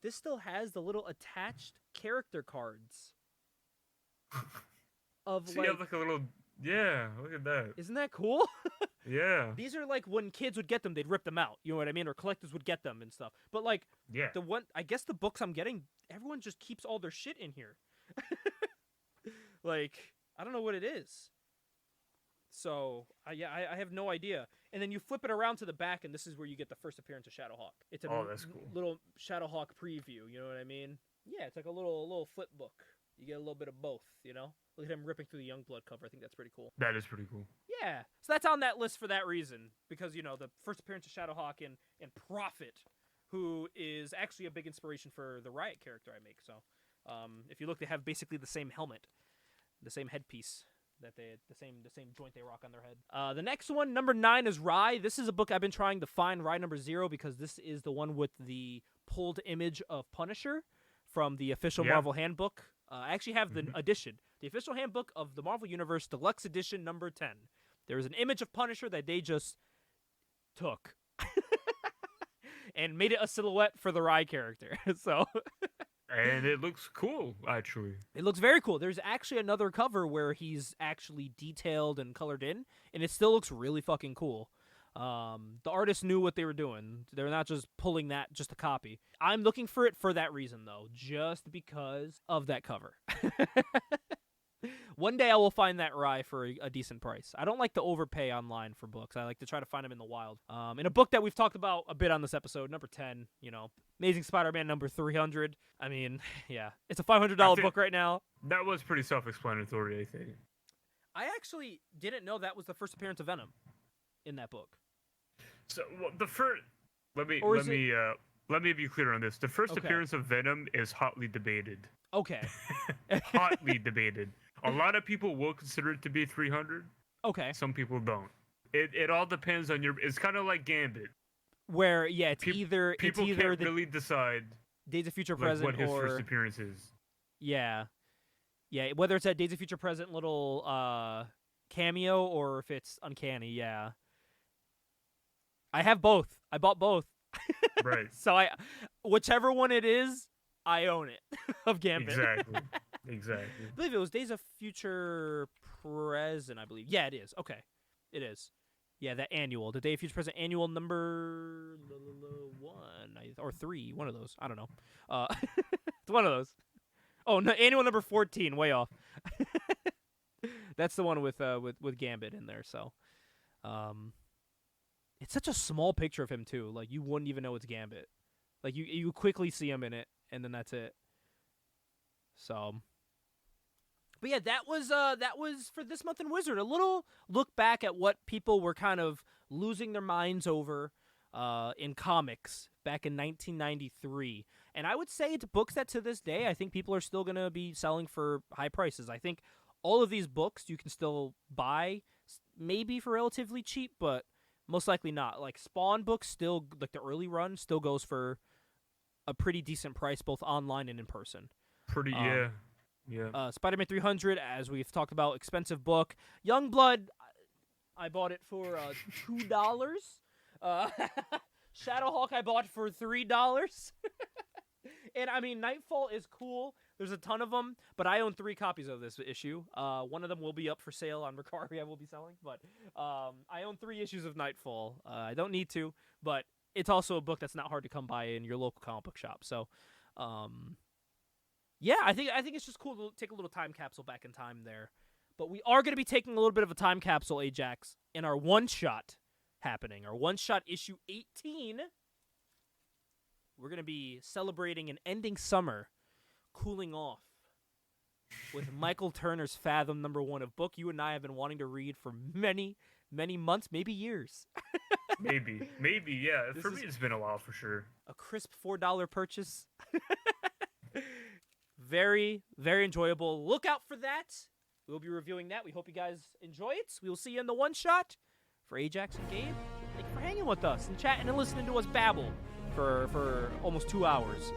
A: this still has the little attached character cards.
B: So you have like a little... Yeah, look at that.
A: Isn't that cool?
B: Yeah.
A: These are like when kids would get them, they'd rip them out. You know what I mean? Or collectors would get them and stuff. But like, I guess the books I'm getting, everyone just keeps all their shit in here. Like, I don't know what it is. So, I have no idea. And then you flip it around to the back, and this is where you get the first appearance of Shadowhawk. It's a
B: that's cool.
A: Little Shadowhawk preview, you know what I mean? Yeah, it's like a little flip book. You get a little bit of both, you know? Look at him ripping through the Youngblood cover. I think that's pretty cool.
B: That is pretty cool.
A: Yeah. So that's on that list for that reason. Because, the first appearance of Shadowhawk and Prophet, who is actually a big inspiration for the Riot character I make. So, if you look, they have basically the same helmet, the same headpiece. that the same joint they rock on their head. The next one, number 9, is Rye. This is a book I've been trying to find, Rye number 0, because this is the one with the pulled image of Punisher from the official Marvel handbook. I actually have the edition, the official handbook of the Marvel Universe Deluxe Edition number 10. There is an image of Punisher that they just took and made it a silhouette for the Rye character. So.
B: And it looks cool, actually.
A: It looks very cool. There's actually another cover where he's actually detailed and colored in, and it still looks really fucking cool. The artists knew what they were doing. They're not just pulling that just to copy. I'm looking for it for that reason, though, just because of that cover. One day I will find that Rye for a decent price. I don't like to overpay online for books. I like to try to find them in the wild. In a book that we've talked about a bit on this episode, number 10, Amazing Spider-Man number 300. I mean, yeah, it's a $500 book right now.
B: That was pretty self-explanatory, I think.
A: I actually didn't know that was the first appearance of Venom in that book.
B: So the first, let me be clear on this. The first appearance of Venom is hotly debated.
A: Okay.
B: Hotly debated. A lot of people will consider it to be 300.
A: Okay.
B: Some people don't. It all depends on your. It's kind of like Gambit,
A: where either
B: people can't really decide
A: Days of Future Present
B: what his
A: or
B: first appearance is.
A: Yeah, whether it's that Days of Future Present little cameo or if it's Uncanny. Yeah, I have both. I bought both.
B: Right.
A: So whichever one it is, I own it of Gambit.
B: Exactly.
A: I believe it was Days of Future Present, I believe. Yeah, it is. Okay. It is. Yeah, that annual. The Day of Future Present annual number 1 or 3. One of those. I don't know. It's one of those. Oh, no, annual number 14. Way off. That's the one with Gambit in there, so. It's such a small picture of him, too. Like, you wouldn't even know it's Gambit. Like, you quickly see him in it, and then that's it. So, but yeah, that was for This Month in Wizard. A little look back at what people were kind of losing their minds over in comics back in 1993. And I would say it's books that to this day I think people are still going to be selling for high prices. I think all of these books you can still buy maybe for relatively cheap, but most likely not. Like Spawn books still, like the early run, still goes for a pretty decent price both online and in person.
B: Yeah.
A: Spider-Man 300, as we've talked about, expensive book. Youngblood, I bought it for $2. Shadowhawk I bought for $3. And I mean, Nightfall is cool. There's a ton of them, but I own 3 copies of this issue. One of them will be up for sale on Mercari. I will be selling, but I own 3 issues of Nightfall. I don't need to, but it's also a book that's not hard to come by in your local comic book shop. So, yeah, I think it's just cool to take a little time capsule back in time there. But we are going to be taking a little bit of a time capsule, Ajax, in our one-shot happening. Our one-shot issue 18. We're going to be celebrating an ending summer, cooling off, with Michael Turner's Fathom #1, a book you and I have been wanting to read for many, many months, maybe years.
B: maybe, yeah. For me, it's been a while for sure.
A: A crisp $4 purchase. Very, very enjoyable. Look out for that. We'll be reviewing that. We hope you guys enjoy it. We will see you in the one-shot. For Ajax and Gabe, thank you for hanging with us and chatting and listening to us babble for almost 2 hours.